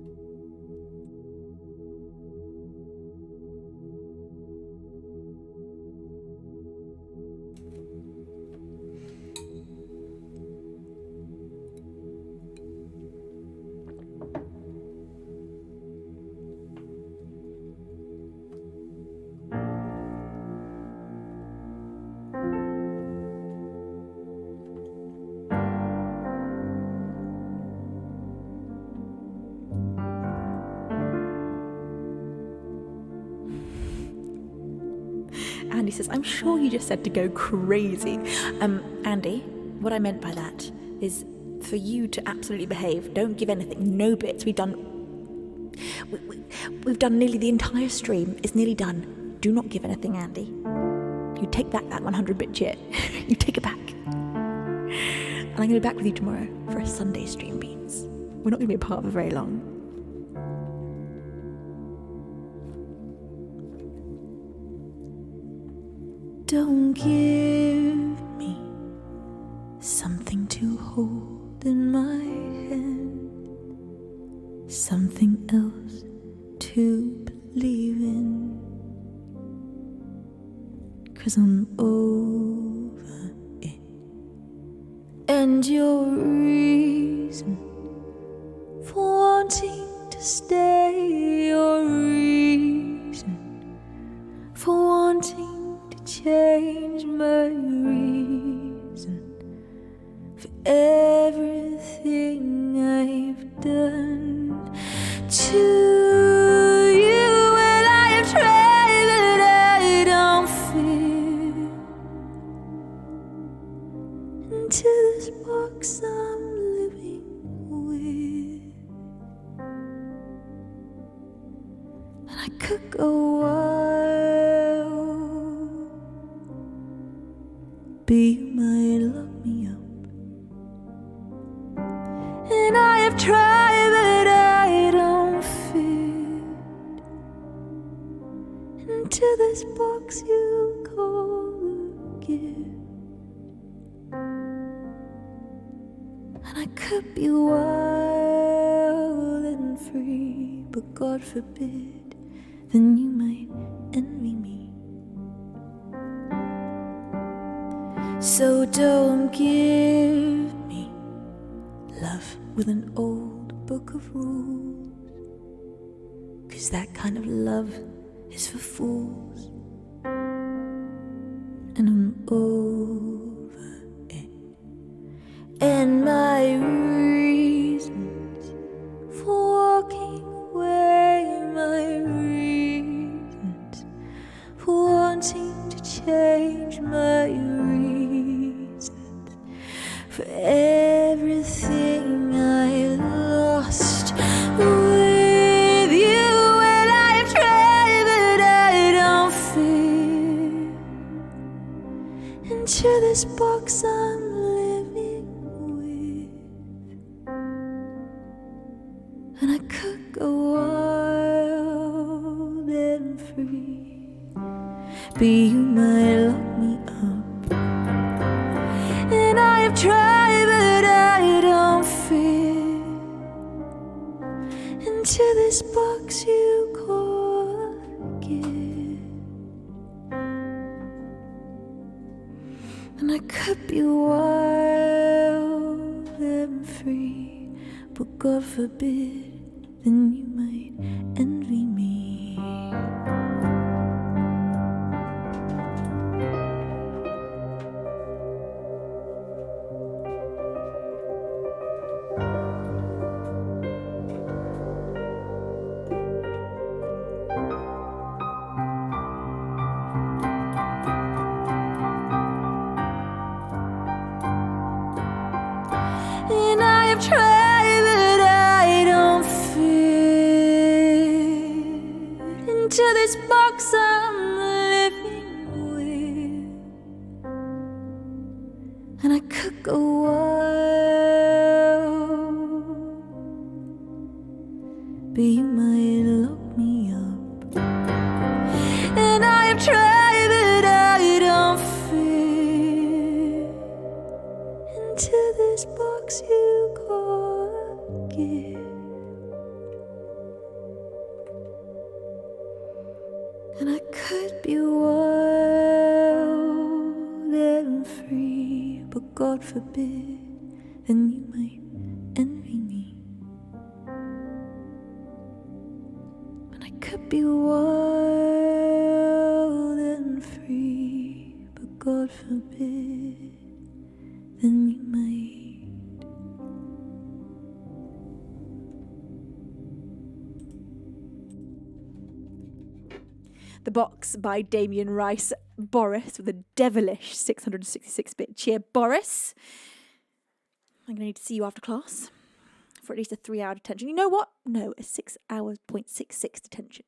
Andy says, I'm sure you just said to go crazy. Andy, what I meant by that is for you to absolutely behave. Don't give anything, no bits. We've done nearly the entire stream. It's nearly done. Do not give anything, Andy. You take back that 100-bit chit. You take it back. And I'm going to be back with you tomorrow for a Sunday stream, Beans. We're not going to be apart for very long. Don't give me something to hold in my hand, something else to believe in, 'cause I'm over it. And your reason for wanting to stay, your reason for wanting to change, my reason for everything I've done to you. And I have tried, but I don't fit into this box I'm living with. And I could go wild, but you might lock me up. And I have tried, but I don't fit into this box you call a gift. And I could be wild and free, but God forbid, then you might envy me. So don't give me love with an old book of rules, 'cause that kind of love is for fools. And I'm over it. And my reasons for walking away, my reasons for wanting to change, my reasons for everything I lost with you. And I've tried, but I don't fit into this box I'm living with. And I could go wild and free, but you might lock me up. And I have tried, but I don't fit into this box you call a gift. And I could be wild and free, but God forbid, then you might envy me. And I have tried, but I don't fit into this box I'm living with. And I could go wild, but you might lock me up. And I have tried, but I don't fit into this box you call a gift. And I could be wild and free, but God forbid, then you might envy me. And I could be wild and free, but God forbid, then you might. The Box by Damien Rice. Boris with a devilish 666-bit cheer. Boris, I'm going to need to see you after class for at least a 3-hour detention. You know what? No, a 6 hours, 0.66 detention.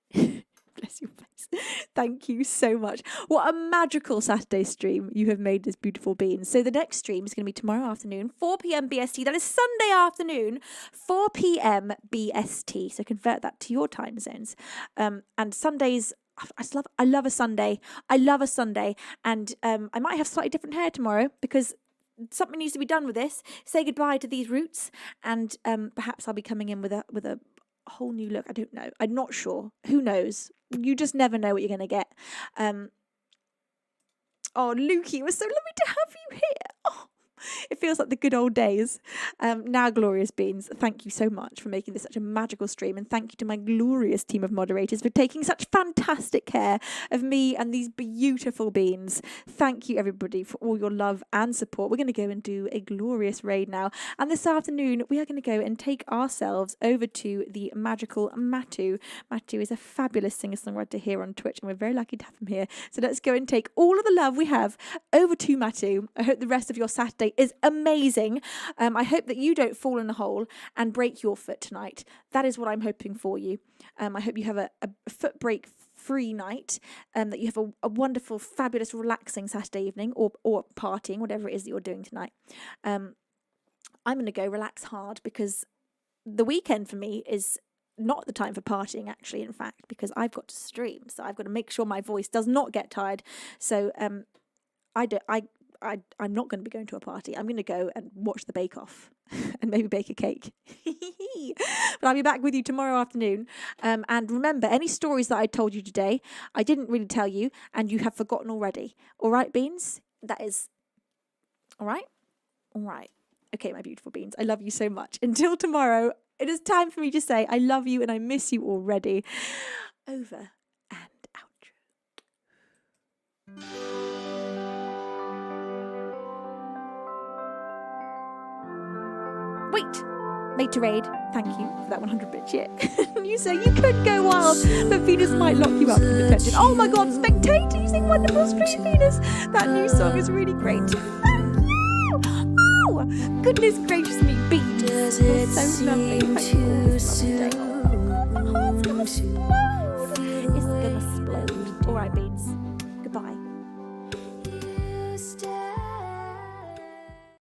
Bless your face. Thank you so much. What a magical Saturday stream you have made this beautiful beans. So the next stream is going to be tomorrow afternoon, 4 p.m. BST. That is Sunday afternoon, 4 p.m. BST. So convert that to your time zones. And Sundays, I love a Sunday. I love a Sunday. And I might have slightly different hair tomorrow because something needs to be done with this. Say goodbye to these roots, and perhaps I'll be coming in with a whole new look. I don't know. I'm not sure. Who knows? You just never know what you're going to get. Oh, Lukey, it was so lovely to have you here. Oh, it feels like the good old days. Now, Glorious Beans, thank you so much for making this such a magical stream, and thank you to my glorious team of moderators for taking such fantastic care of me and these beautiful beans. Thank you, everybody, for all your love and support. We're going to go and do a glorious raid now, and this afternoon we are going to go and take ourselves over to the magical Matu. Matu is a fabulous singer-songwriter here on Twitch, and we're very lucky to have him here. So let's go and take all of the love we have over to Matu. I hope the rest of your Saturday is amazing. I hope that you don't fall in a hole and break your foot tonight. That is what I'm hoping for you. I hope you have a foot break free night, that you have a wonderful, fabulous, relaxing Saturday evening or partying, whatever it is that you're doing tonight. I'm going to go relax hard because the weekend for me is not the time for partying, actually, in fact, because I've got to stream. So I've got to make sure my voice does not get tired. So I'm not going to be going to a party. I'm going to go and watch the Bake Off and maybe bake a cake. But I'll be back with you tomorrow afternoon. And remember, any stories that I told you today, I didn't really tell you, and you have forgotten already. All right, Beans? That is... All right? All right. Okay, my beautiful Beans. I love you so much. Until tomorrow, it is time for me to say I love you and I miss you already. Over and outro. Wait, made to raid. Thank you for that 100-bit shit. You say you could go wild, but Venus might lock you up in detention. Oh my god, spectator, you sing wonderful stream, Venus. That new song is really great. Thank you. Oh, goodness gracious me, Beans. You're so lovely. Thank you. Oh, it's gonna